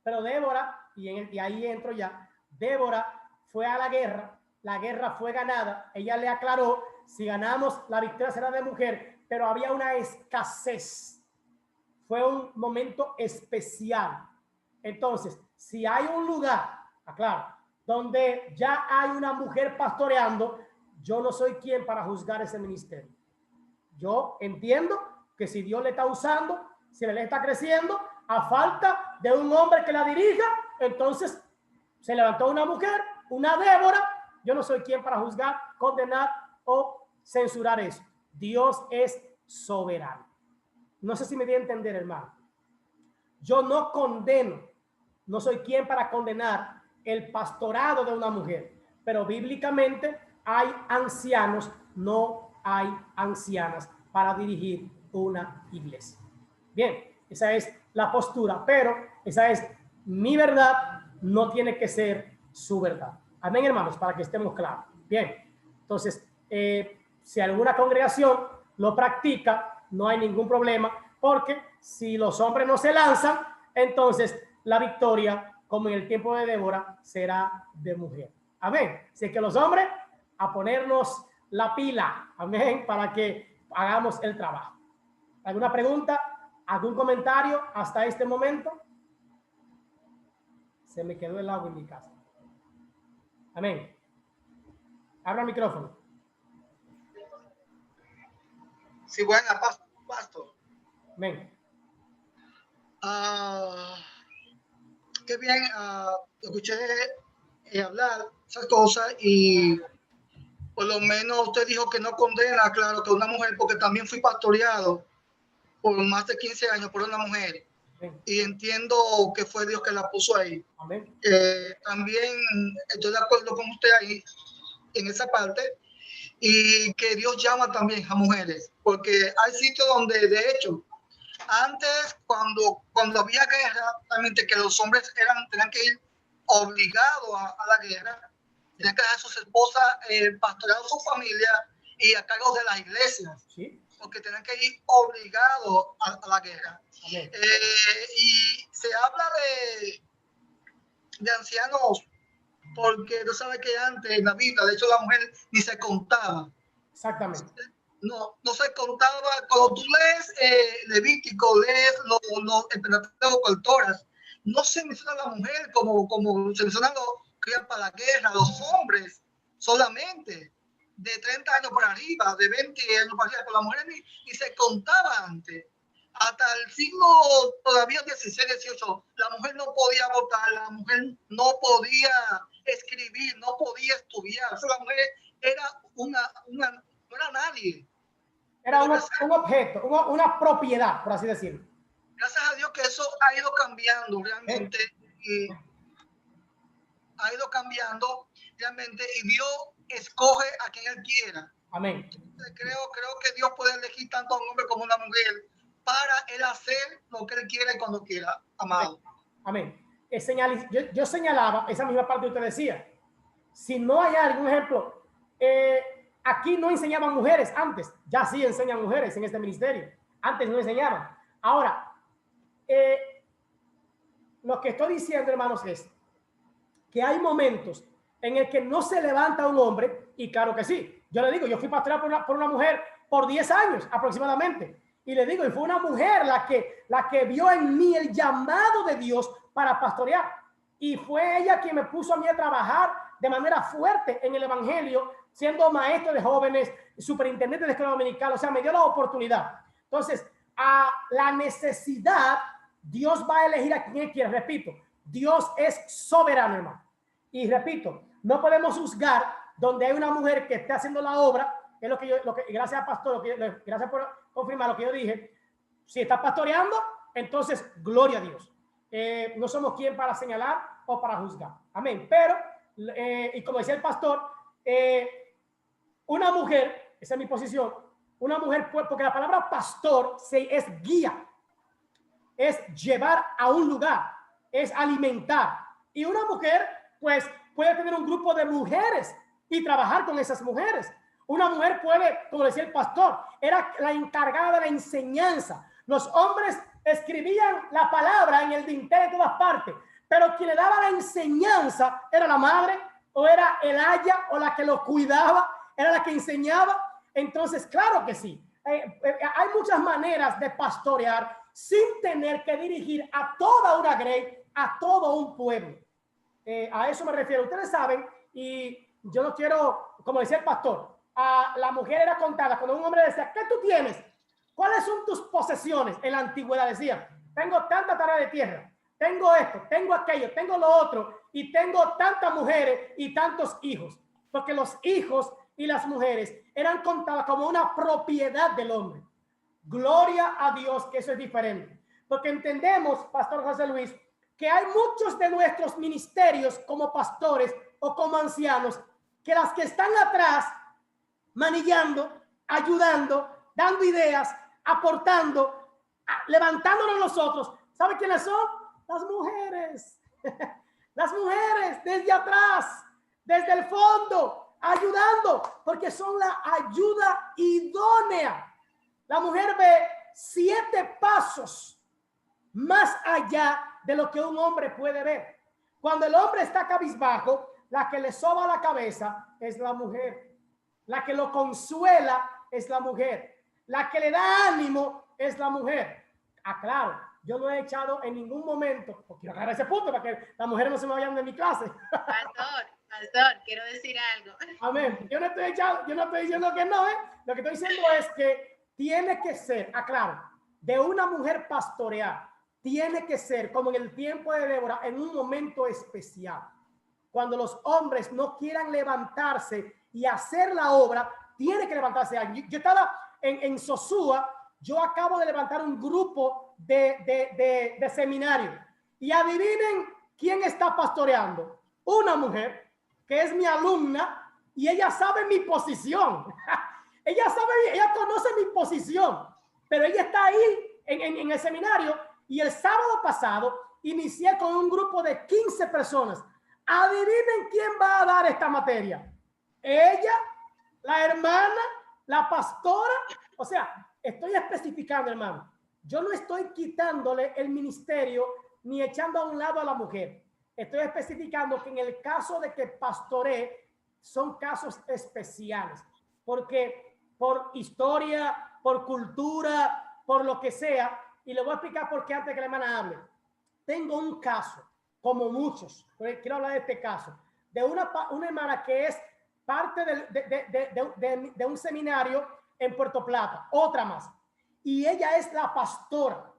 Pero Débora, y ahí entro ya, Débora fue a la guerra fue ganada, ella le aclaró, si ganamos la victoria será de mujer, pero había una escasez, fue un momento especial. Entonces, si hay un lugar, aclaro, donde ya hay una mujer pastoreando, yo no soy quien para juzgar ese ministerio. Yo entiendo que si Dios le está usando, si le está creciendo, a falta de un hombre que la dirija, entonces se levantó una mujer, una Débora. Yo no soy quien para juzgar, condenar o censurar eso. Dios es soberano. No sé si me di a entender, hermano. Yo no condeno, no soy quien para condenar el pastorado de una mujer, pero bíblicamente hay ancianos, no hay ancianas para dirigir una iglesia. Bien, esa es la postura, pero esa es mi verdad, no tiene que ser su verdad. Amén, hermanos, para que estemos claros. Bien, entonces, si alguna congregación lo practica, no hay ningún problema, porque si los hombres no se lanzan, entonces la victoria, como en el tiempo de Débora, será de mujer. Amén. Así que los hombres, a ponernos la pila, amén, para que hagamos el trabajo. ¿Alguna pregunta? ¿Algún comentario hasta este momento? Se me quedó el agua en mi casa. Amén. Abra el micrófono. Sí, buena, pastor. Amén. Qué bien, escuché hablar esas cosas y por lo menos usted dijo que no condena, claro, que una mujer, porque también fui pastoreado por más de 15 años por una mujer. Amén. Y entiendo que fue Dios que la puso ahí. Amén. También estoy de acuerdo con usted ahí en esa parte y que Dios llama también a mujeres, porque hay sitios donde de hecho antes cuando había guerra, realmente que los hombres tenían que ir obligados a la guerra, tenían que dejar a sus esposas pastorear a su familia y a cargo de las iglesias. ¿Sí? Porque tenían que ir obligados a la guerra. Y se habla de ancianos porque tú sabes que antes en la Biblia, de hecho la mujer ni se contaba. Exactamente. No se contaba. Cuando tú lees Levítico, lees el Pentateuco, el Toras, no se menciona a la mujer como se mencionan los que iban para la guerra, los hombres solamente de 30 años para arriba, de 20 años para arriba, pero la mujer ni se contaba antes. Hasta el siglo todavía 16, 18, la mujer no podía votar, la mujer no podía escribir, no podía estudiar. O sea, la mujer era no era nadie. Era un objeto, una propiedad, por así decirlo. Gracias a Dios que eso ha ido cambiando realmente. Y ha ido cambiando realmente y Dios escoge a quien Él quiera. Amén. Creo que Dios puede elegir tanto a un hombre como a una mujer para Él hacer lo que Él quiera y cuando quiera, amado. Amén. Yo señalaba esa misma parte que usted decía. Si no hay algún ejemplo, aquí no enseñaban mujeres antes, ya sí enseñan mujeres en este ministerio. Antes no enseñaban. Ahora, lo que estoy diciendo, hermanos, es que hay momentos en el que no se levanta un hombre, y claro que sí, yo le digo, yo fui pastoreado por una mujer por 10 años aproximadamente, y le digo, y fue una mujer la que vio en mí el llamado de Dios para pastorear, y fue ella quien me puso a mí a trabajar de manera fuerte en el evangelio, siendo maestro de jóvenes, superintendente de escuela dominical, o sea, me dio la oportunidad. Entonces, a la necesidad, Dios va a elegir a quien quiera. Repito, Dios es soberano, hermano. Y repito, no podemos juzgar donde hay una mujer que está haciendo la obra, es gracias al pastor, gracias por confirmar lo que yo dije. Si está pastoreando, entonces, gloria a Dios. No somos quien para señalar o para juzgar. Amén. Pero, y como decía el pastor, una mujer, esa es mi posición, una mujer, porque la palabra pastor es guía, es llevar a un lugar, es alimentar. Y una mujer, pues, puede tener un grupo de mujeres y trabajar con esas mujeres. Una mujer puede, como decía el pastor, era la encargada de la enseñanza. Los hombres escribían la palabra en el dintel de todas partes, pero quien le daba la enseñanza era la madre, o era el aya, o la que lo cuidaba, era la que enseñaba. Entonces, claro que sí, hay muchas maneras de pastorear sin tener que dirigir a toda una grey, a todo un pueblo. A eso me refiero. Ustedes saben, y yo no quiero, como decía el pastor, a la mujer era contada cuando un hombre decía, ¿qué tú tienes? ¿Cuáles son tus posesiones? En la antigüedad decía, tengo tanta tarea de tierra, tengo esto, tengo aquello, tengo lo otro, y tengo tantas mujeres y tantos hijos, porque los hijos y las mujeres eran contadas como una propiedad del hombre. Gloria a Dios que eso es diferente, porque entendemos, Pastor José Luis, que hay muchos de nuestros ministerios como pastores o como ancianos, que las que están atrás, manillando, ayudando, dando ideas, aportando, levantándonos nosotros, ¿sabe quiénes son? Las mujeres. Las mujeres desde atrás, desde el fondo, ayudando, porque son la ayuda idónea. La mujer ve 7 pasos más allá de lo que un hombre puede ver. Cuando el hombre está cabizbajo, la que le soba la cabeza es la mujer. La que lo consuela es la mujer. La que le da ánimo es la mujer. Claro, yo no he echado en ningún momento, porque quiero agarrar ese punto para que las mujeres no se me vayan de mi clase. Pastor, quiero decir algo. Amén. Yo no estoy diciendo que no, Lo que estoy diciendo es que tiene que ser, aclaro, de una mujer pastorear, tiene que ser como en el tiempo de Débora, en un momento especial. Cuando los hombres no quieran levantarse y hacer la obra, tiene que levantarse. Yo estaba en Sosúa, yo acabo de levantar un grupo de seminario. Y adivinen quién está pastoreando. Una mujer que es mi alumna y ella sabe mi posición. Ella conoce mi posición, pero ella está ahí en el seminario. Y el sábado pasado inicié con un grupo de 15 personas. Adivinen quién va a dar esta materia. Ella, la hermana, la pastora. O sea, estoy especificando, hermano. Yo no estoy quitándole el ministerio ni echando a un lado a la mujer. Estoy especificando que en el caso de que pastoree son casos especiales. Porque por historia, por cultura, por lo que sea, y le voy a explicar por qué antes que la hermana hable. Tengo un caso, como muchos, quiero hablar de este caso, de una hermana que es parte de un seminario en Puerto Plata, otra más. Y ella es la pastora.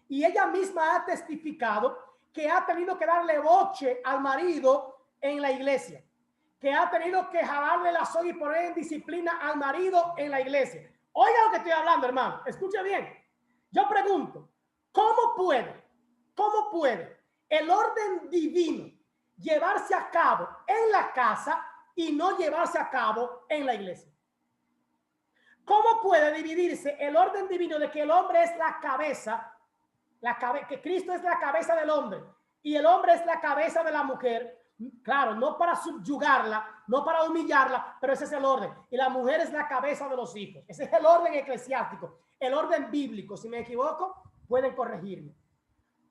Y ella misma ha testificado que ha tenido que darle boche al marido en la iglesia, que ha tenido que jalarle la soga y poner en disciplina al marido en la iglesia. Oiga lo que estoy hablando, hermano. Escuche bien. Yo pregunto, ¿cómo puede el orden divino llevarse a cabo en la casa y no llevarse a cabo en la iglesia? ¿Cómo puede dividirse el orden divino de que el hombre es la cabeza, que Cristo es la cabeza del hombre y el hombre es la cabeza de la mujer? Claro, no para subyugarla, no para humillarla, pero ese es el orden. Y la mujer es la cabeza de los hijos. Ese es el orden eclesiástico, el orden bíblico. Si me equivoco, pueden corregirme.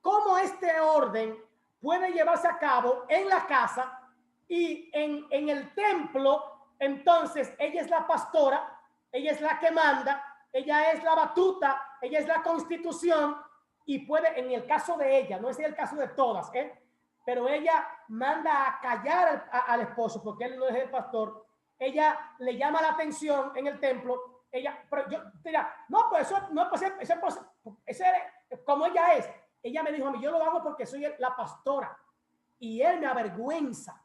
¿Cómo este orden puede llevarse a cabo en la casa Y en el templo, entonces, ella es la pastora, ella es la que manda, ella es la batuta, ella es la constitución, y puede, en el caso de ella, no es el caso de todas, pero ella manda a callar al esposo porque él no es el pastor. Ella le llama la atención en el templo. Ella, pero yo dirá, no, pues eso no es posible, eso es como ella es. Ella me dijo a mí, yo lo hago porque soy la pastora y él me avergüenza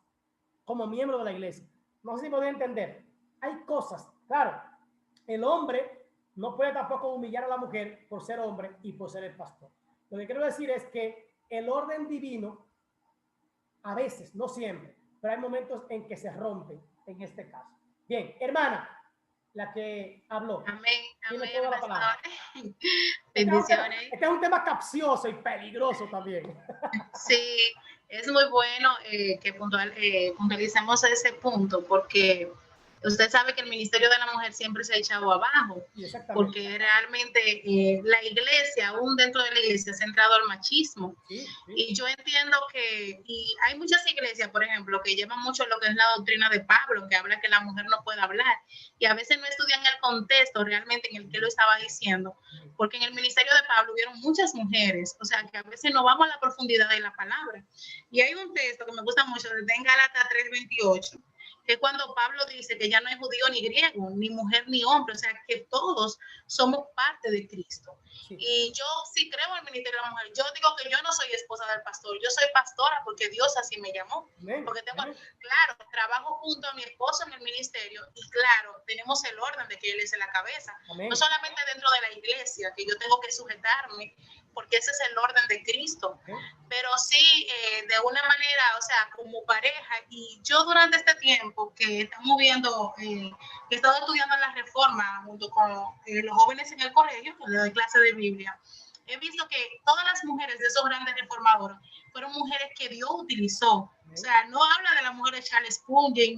como miembro de la iglesia. No sé si me voy a entender. Hay cosas, claro, el hombre no puede tampoco humillar a la mujer por ser hombre y por ser el pastor. Lo que quiero decir es que el orden divino, a veces, no siempre, pero hay momentos en que se rompe en este caso. Bien, hermana, la que habló. Amén, Tiene amén, toda la palabra. pastor. Bendiciones. Este es un tema capcioso y peligroso también. Sí, es muy bueno que puntualicemos ese punto, porque usted sabe que el ministerio de la mujer siempre se ha echado abajo, porque realmente la iglesia, aún dentro de la iglesia, se ha centrado al machismo. Sí. Y yo entiendo que, y hay muchas iglesias, por ejemplo, que llevan mucho lo que es la doctrina de Pablo, que habla que la mujer no puede hablar, y a veces no estudian el contexto realmente en el que lo estaba diciendo, porque en el ministerio de Pablo hubieron muchas mujeres, o sea que a veces no vamos a la profundidad de la palabra. Y hay un texto que me gusta mucho, de Gálatas 3:28, que cuando Pablo dice que ya no hay judío ni griego, ni mujer ni hombre, o sea que todos somos parte de Cristo. Sí. Y yo sí creo en el ministerio de la mujer. Yo digo que yo no soy esposa del pastor, yo soy pastora porque Dios así me llamó. Porque tengo, claro, trabajo junto a mi esposo en el ministerio y claro, tenemos el orden de que él es la cabeza. Amén. No solamente dentro de la iglesia, que yo tengo que sujetarme, porque ese es el orden de Cristo, pero sí de una manera, o sea, como pareja. Y yo durante este tiempo que estamos viendo, que he estado estudiando la reforma junto con los jóvenes en el colegio, que le doy clase de Biblia, he visto que todas las mujeres de esos grandes reformadores fueron mujeres que Dios utilizó. O sea, no habla de la mujer de Charles Spurgeon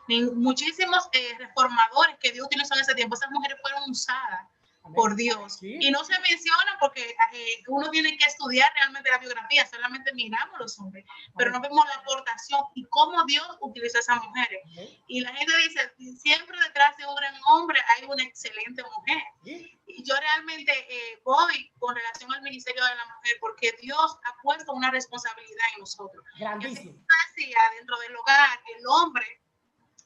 ni muchísimos reformadores que Dios utilizó en ese tiempo. Esas mujeres fueron usadas por Dios. Sí. Y no se menciona porque uno tiene que estudiar realmente la biografía, solamente miramos los hombres, pero no vemos la aportación y cómo Dios utilizó a esas mujeres. Y la gente dice, siempre detrás de un gran hombre hay una excelente mujer. Y yo realmente voy con relación al ministerio de la mujer porque Dios ha puesto una responsabilidad en nosotros. Grandísimo. Así, dentro del hogar, el hombre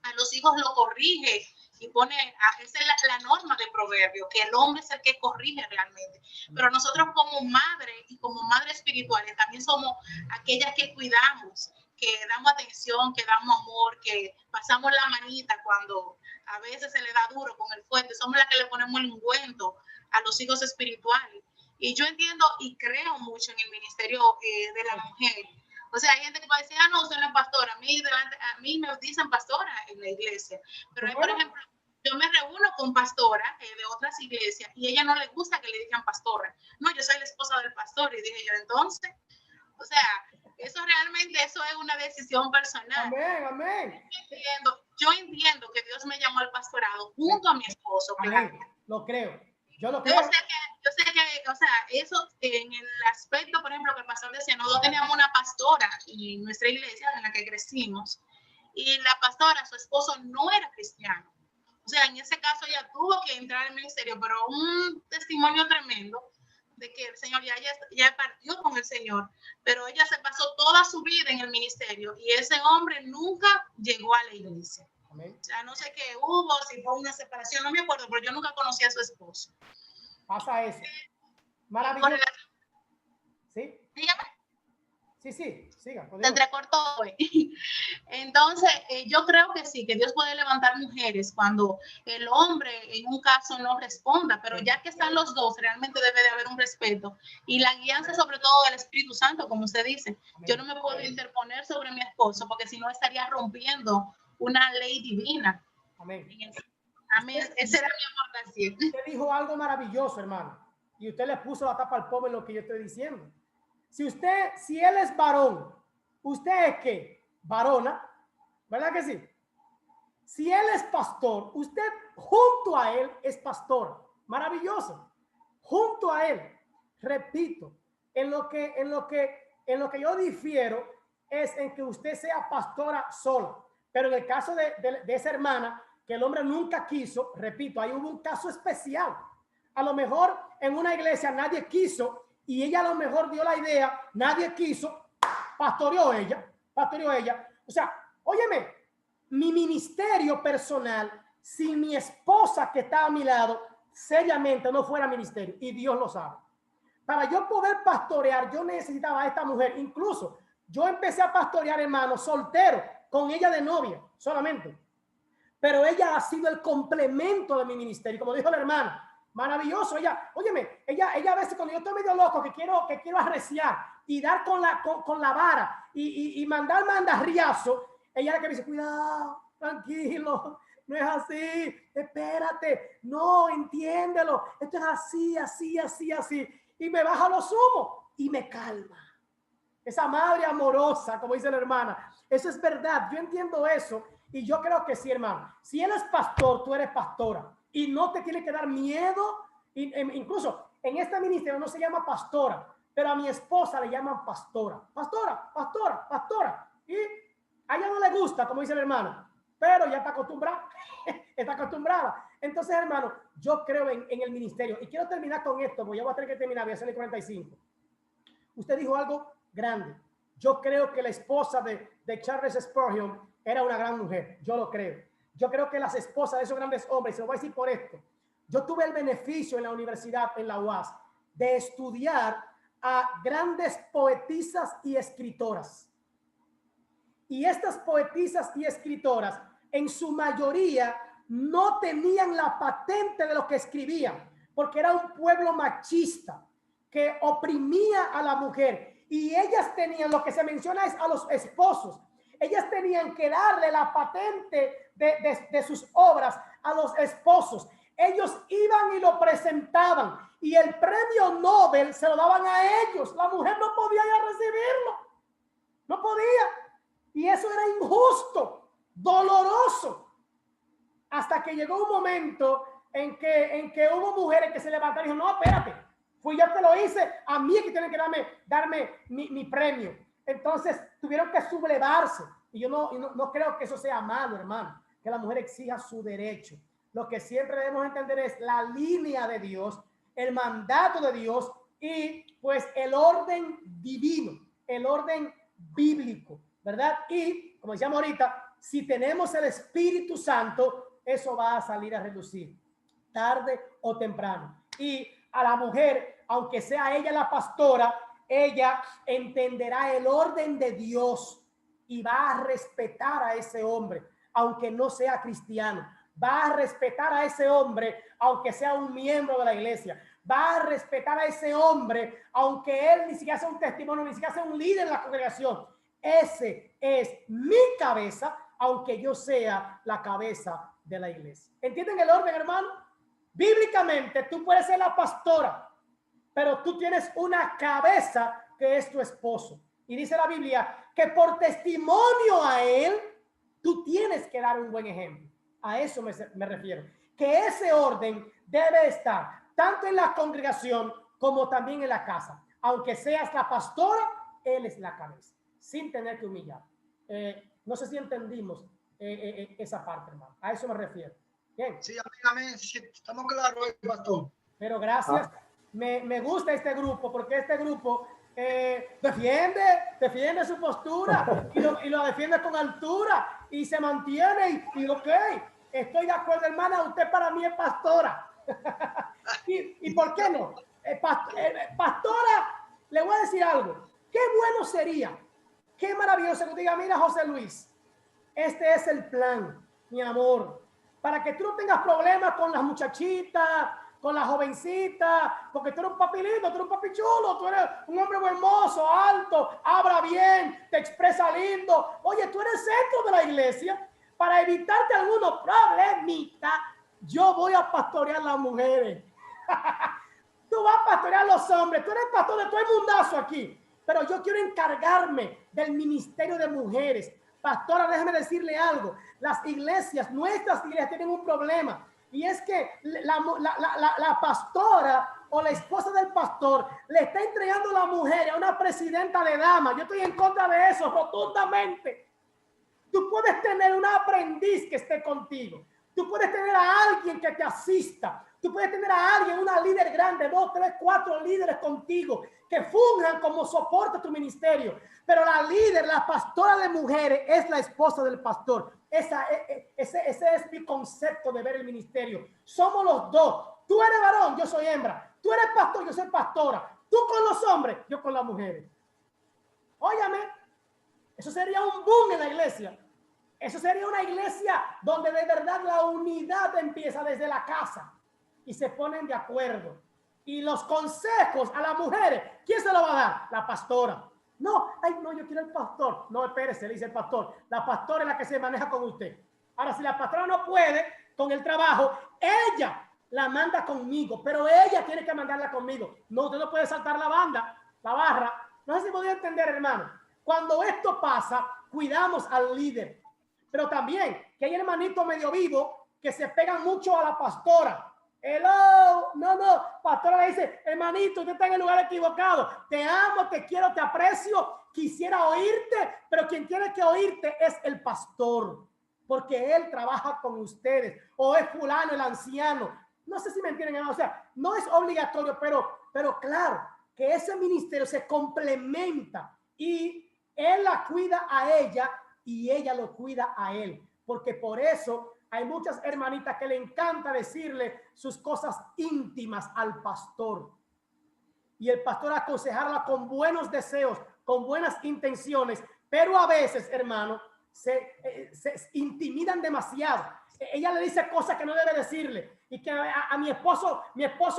a los hijos lo corrige y pone, esa es la norma de proverbio, que el hombre es el que corrige realmente. Pero nosotros como madre y como madres espirituales también somos aquellas que cuidamos, que damos atención, que damos amor, que pasamos la manita cuando a veces se le da duro con el fuerte. Somos las que le ponemos el ungüento a los hijos espirituales. Y yo entiendo y creo mucho en el ministerio de la mujer. O sea, hay gente que va a decir, no, usted no es pastora. A mí me dicen pastora en la iglesia. Pero hay, por ejemplo, yo me reúno con pastoras de otras iglesias y a ella no le gusta que le digan pastora. No, yo soy la esposa del pastor. Y dije yo, entonces, o sea, eso es una decisión personal. Amén. Yo entiendo que Dios me llamó al pastorado junto a mi esposo. Amén. Claro. Lo creo. Yo lo creo. Yo sé que, o sea, eso en el aspecto, por ejemplo, que el pastor decía, nosotros teníamos una pastora en nuestra iglesia en la que crecimos y la pastora, su esposo no era cristiano. O sea, en ese caso ella tuvo que entrar al ministerio, pero un testimonio tremendo de que el Señor ya partió con el Señor, pero ella se pasó toda su vida en el ministerio y ese hombre nunca llegó a la iglesia. Amén. O sea, no sé qué hubo, si fue una separación, no me acuerdo, pero yo nunca conocí a su esposo. Pasa eso. Maravilloso. ¿Sí? Dígame. Sí, siga. Se entrecortó hoy. Entonces, yo creo que sí, que Dios puede levantar mujeres cuando el hombre en un caso no responda, pero ya que están los dos, realmente debe de haber un respeto y la guianza sobre todo del Espíritu Santo, como usted dice. Yo no me puedo interponer sobre mi esposo porque si no estaría rompiendo una ley divina. Amén. Amén. Esa era mi aportación. Usted dijo algo maravilloso, hermano, y usted le puso la tapa al pobre en lo que yo estoy diciendo. Si él es varón, ¿usted es qué? Varona, ¿verdad que sí? Si él es pastor, usted junto a él es pastor. Maravilloso. Junto a él, repito, en lo que yo difiero es en que usted sea pastora sola. Pero en el caso de esa hermana, que el hombre nunca quiso, repito, ahí hubo un caso especial. A lo mejor en una iglesia nadie quiso y ella a lo mejor dio la idea, nadie quiso, pastoreó ella. O sea, óyeme, mi ministerio personal, si mi esposa que está a mi lado, seriamente no fuera ministerio, y Dios lo sabe. Para yo poder pastorear, yo necesitaba a esta mujer. Incluso yo empecé a pastorear, hermano, soltero, con ella de novia, solamente. Pero ella ha sido el complemento de mi ministerio. Como dijo la hermana, maravilloso. Ella, óyeme, ella a veces cuando yo estoy medio loco, que quiero arreciar y dar con la vara y mandar mandarriazo, ella es la que me dice, cuidado, tranquilo, no es así, espérate, no, entiéndelo, esto es así. Y me baja los humos y me calma. Esa madre amorosa, como dice la hermana, eso es verdad, yo entiendo eso. Y yo creo que sí, hermano. Si él es pastor, tú eres pastora. Y no te tiene que dar miedo. Incluso en este ministerio no se llama pastora, pero a mi esposa le llaman pastora. Pastora. Y a ella no le gusta, como dice el hermano, pero ya está acostumbrada. Está acostumbrada. Entonces, hermano, yo creo en el ministerio. Y quiero terminar con esto, porque ya voy a tener que terminar. Voy a hacer el 45. Usted dijo algo grande. Yo creo que la esposa de Charles Spurgeon era una gran mujer. Yo lo creo. Yo creo que las esposas de esos grandes hombres, se lo voy a decir por esto. Yo tuve el beneficio en la universidad, en la UAS, de estudiar a grandes poetisas y escritoras. Y estas poetisas y escritoras, en su mayoría, no tenían la patente de lo que escribían, porque era un pueblo machista que oprimía a la mujer. Y ellas tenían, lo que se menciona es a los esposos, ellas tenían que darle la patente de sus obras a los esposos. Ellos iban y lo presentaban y el premio Nobel se lo daban a ellos. La mujer no podía ir a recibirlo. No podía. Y eso era injusto, doloroso. Hasta que llegó un momento en que hubo mujeres que se levantaron y dijeron, no, espérate, fui yo que lo hice, a mí es que tienen que darme mi premio. Entonces tuvieron que sublevarse. Y yo no creo que eso sea malo, hermano, que la mujer exija su derecho. Lo que siempre debemos entender es la línea de Dios, el mandato de Dios y pues el orden divino, el orden bíblico, ¿verdad? Y como decíamos ahorita, si tenemos el Espíritu Santo, eso va a salir a relucir, tarde o temprano. Y a la mujer, aunque sea ella la pastora, ella entenderá el orden de Dios y va a respetar a ese hombre, aunque no sea cristiano. Va a respetar a ese hombre, aunque sea un miembro de la iglesia. Va a respetar a ese hombre, aunque él ni siquiera sea un testimonio, ni siquiera sea un líder en la congregación. Ese es mi cabeza, aunque yo sea la cabeza de la iglesia. ¿Entienden el orden, hermano? Bíblicamente, tú puedes ser la pastora, pero tú tienes una cabeza que es tu esposo. Y dice la Biblia que por testimonio a él, tú tienes que dar un buen ejemplo. A eso me refiero. Que ese orden debe estar tanto en la congregación como también en la casa. Aunque seas la pastora, él es la cabeza, sin tener que humillar. No sé si entendimos esa parte, hermano. A eso me refiero. Bien. Sí, amén. Sí, estamos claros, pastor. Pero gracias. Me gusta este grupo porque este grupo defiende su postura y lo defiende con altura y se mantiene y ok, estoy de acuerdo, hermana, usted para mí es pastora. ¿Y por qué no? Pastora, le voy a decir algo. Qué bueno sería, qué maravilloso que diga, mira, José Luis, este es el plan, mi amor, para que tú no tengas problemas con las muchachitas, con la jovencita, porque tú eres un papi lindo, tú eres un papi chulo, tú eres un hombre muy hermoso, alto, habla bien, te expresa lindo. Oye, tú eres el centro de la iglesia. Para evitarte algunos problemitas, yo voy a pastorear las mujeres. Tú vas a pastorear los hombres, tú eres pastor de todo el mundazo aquí. Pero yo quiero encargarme del ministerio de mujeres. Pastora, déjame decirle algo. Las iglesias, nuestras iglesias tienen un problema. Y es que la pastora o la esposa del pastor le está entregando la mujer a una presidenta de damas. Yo estoy en contra de eso rotundamente. Tú puedes tener una aprendiz que esté contigo. Tú puedes tener a alguien que te asista. Tú puedes tener a alguien, una líder grande, 2, 3, 4 líderes contigo que funjan como soporte a tu ministerio. Pero la líder, la pastora de mujeres, es la esposa del pastor. Ese es mi concepto de ver el ministerio. Somos los dos. Tú eres varón, yo soy hembra. Tú eres pastor, yo soy pastora. Tú con los hombres, yo con las mujeres. Óyame, eso sería un boom en la iglesia. Eso sería una iglesia donde de verdad la unidad empieza desde la casa y se ponen de acuerdo. Y los consejos a las mujeres, ¿quién se lo va a dar? La pastora. No, ay, no, yo quiero el pastor. No, espérese, le dice el pastor. La pastora es la que se maneja con usted. Ahora, si la pastora no puede con el trabajo, ella la manda conmigo, pero ella tiene que mandarla conmigo. No, usted no puede saltar la banda, la barra. No sé si podía entender, hermano. Cuando esto pasa, cuidamos al líder. Pero también que hay hermanitos medio vivos que se pegan mucho a la pastora. Hello, no, pastora le dice, hermanito, usted está en el lugar equivocado. Te amo, te quiero, te aprecio. Quisiera oírte, pero quien tiene que oírte es el pastor, porque él trabaja con ustedes. O es fulano, el anciano. No sé si me entienden, o sea, no es obligatorio, pero claro, que ese ministerio se complementa y él la cuida a ella y ella lo cuida a él, porque por eso hay muchas hermanitas que le encanta decirle sus cosas íntimas al pastor y el pastor aconsejarla con buenos deseos, con buenas intenciones, pero a veces, hermano, se intimidan demasiado. Ella le dice cosas que no debe decirle y que a mi esposo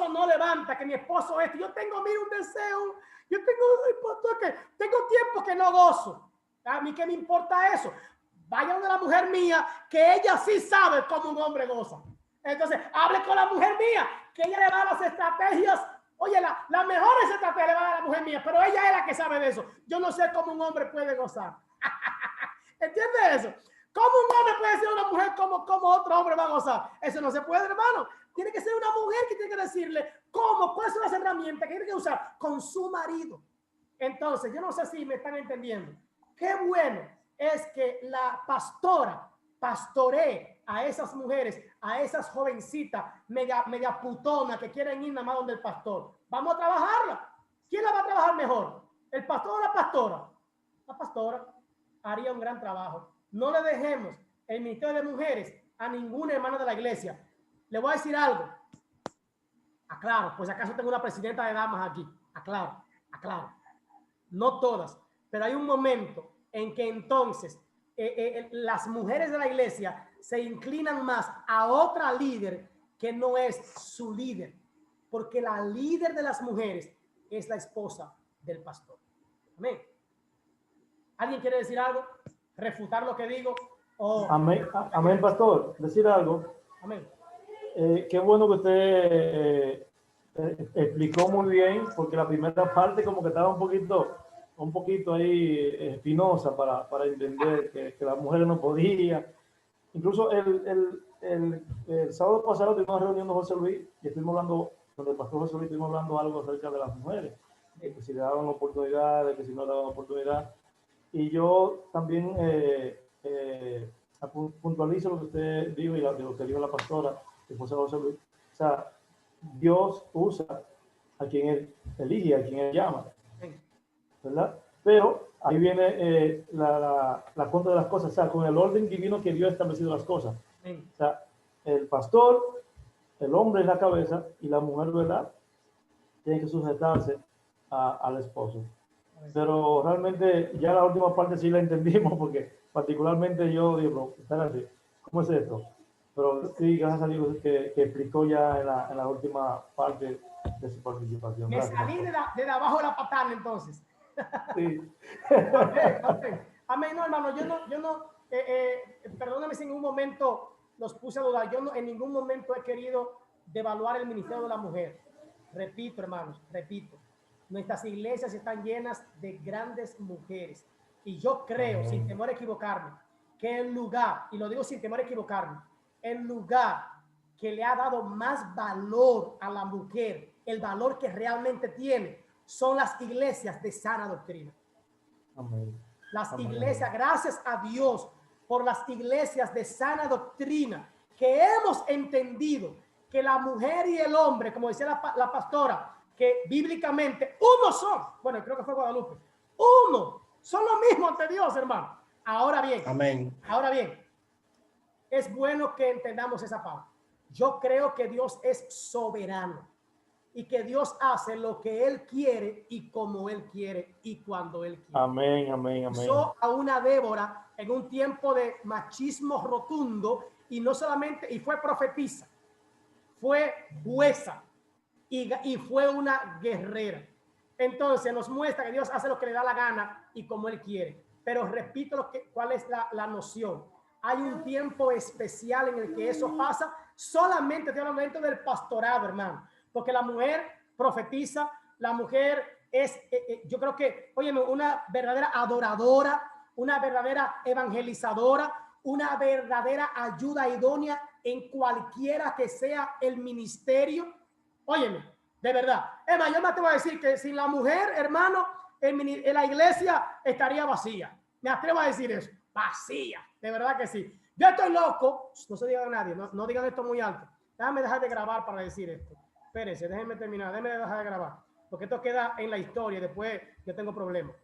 no levanta, que mi esposo es. Yo tengo, mira, un deseo, yo tengo tiempo que no gozo. A mí qué me importa eso. Vaya donde la mujer mía, que ella sí sabe cómo un hombre goza. Entonces, hable con la mujer mía, que ella le va a dar las estrategias. Oye, las mejores estrategias le va a dar la mujer mía, pero ella es la que sabe de eso. Yo no sé cómo un hombre puede gozar. ¿Entiendes eso? ¿Cómo un hombre puede ser una mujer como otro hombre va a gozar? Eso no se puede, hermano. Tiene que ser una mujer que tiene que decirle cuáles son las herramientas que tiene que usar con su marido. Entonces, yo no sé si me están entendiendo. Qué bueno es que la pastora pastoree a esas mujeres, a esas jovencitas media putona que quieren ir nada más donde el pastor. Vamos a trabajarla. ¿Quién la va a trabajar mejor? ¿El pastor o la pastora? La pastora haría un gran trabajo. No le dejemos el ministerio de mujeres a ninguna hermana de la iglesia. Le voy a decir algo. Aclaro, pues acaso tengo una presidenta de damas aquí. Aclaro. No todas, pero hay un momento en que entonces las mujeres de la iglesia se inclinan más a otra líder que no es su líder, porque la líder de las mujeres es la esposa del pastor. Amén. ¿Alguien quiere decir algo? ¿Refutar lo que digo? Amén, amén, pastor. Decir algo. Amén. Qué bueno que usted explicó muy bien, porque la primera parte como que estaba un poquito ahí espinosa para entender que las mujeres no podían. Incluso el sábado pasado tuvimos una reunión de José Luis y estuvimos hablando, con el pastor José Luis, estuvimos hablando algo acerca de las mujeres, de que si le daban oportunidad, de que si no le daban oportunidad. Y yo también puntualizo lo que usted dijo y lo que dijo la pastora, que fue José Luis. O sea, Dios usa a quien él elige, a quien él llama, ¿verdad? Pero ahí viene la contra de las cosas, o sea, con el orden divino que Dios ha establecido las cosas. O sea, el pastor, el hombre es la cabeza y la mujer, ¿verdad?, tiene que sujetarse al esposo. Pero realmente ya la última parte sí la entendimos, porque particularmente yo digo, espérate, ¿cómo es esto? Pero sí, gracias a Dios que explicó ya en la última parte de su participación. Me Gracias, salí de abajo de la patana entonces. Sí. Okay. Amén, no, hermano, yo no, perdóname si en un momento los puse a dudar. Yo no, en ningún momento he querido devaluar el ministerio de la mujer. Repito, hermanos, repito. Nuestras iglesias están llenas de grandes mujeres. Y yo creo, sin temor a equivocarme, que el lugar, y lo digo sin temor a equivocarme, el lugar que le ha dado más valor a la mujer el valor que realmente tiene son las iglesias de sana doctrina. Amén. Las Amén. iglesias, gracias a Dios por las iglesias de sana doctrina, que hemos entendido que la mujer y el hombre, como decía la pastora, que bíblicamente uno son, bueno, creo que fue Guadalupe, uno, son lo mismo ante Dios, hermano. Ahora bien, ahora bien, es bueno que entendamos esa parte. Yo creo que Dios es soberano y que Dios hace lo que Él quiere y como Él quiere y cuando Él quiere. Amén, amén, amén. Usó a una Débora en un tiempo de machismo rotundo y no solamente, y fue profetisa, fue jueza y fue una guerrera. Entonces nos muestra que Dios hace lo que le da la gana y como Él quiere. Pero repito cuál es la noción. Hay un tiempo especial en el que eso pasa. Solamente estoy hablando dentro del pastorado, hermano. Porque la mujer profetiza, la mujer es, yo creo que, óyeme, una verdadera adoradora, una verdadera evangelizadora, una verdadera ayuda idónea en cualquiera que sea el ministerio. Óyeme, de verdad. Es más, yo me atrevo a decir que sin la mujer, hermano, en la iglesia estaría vacía. Me atrevo a decir eso. Vacía. De verdad que sí. Yo estoy loco. No se diga a nadie. No digan esto muy alto. Déjame dejar de grabar para decir esto. Espérense, déjenme terminar. Déjenme dejar de grabar. Porque esto queda en la historia. Después yo tengo problemas.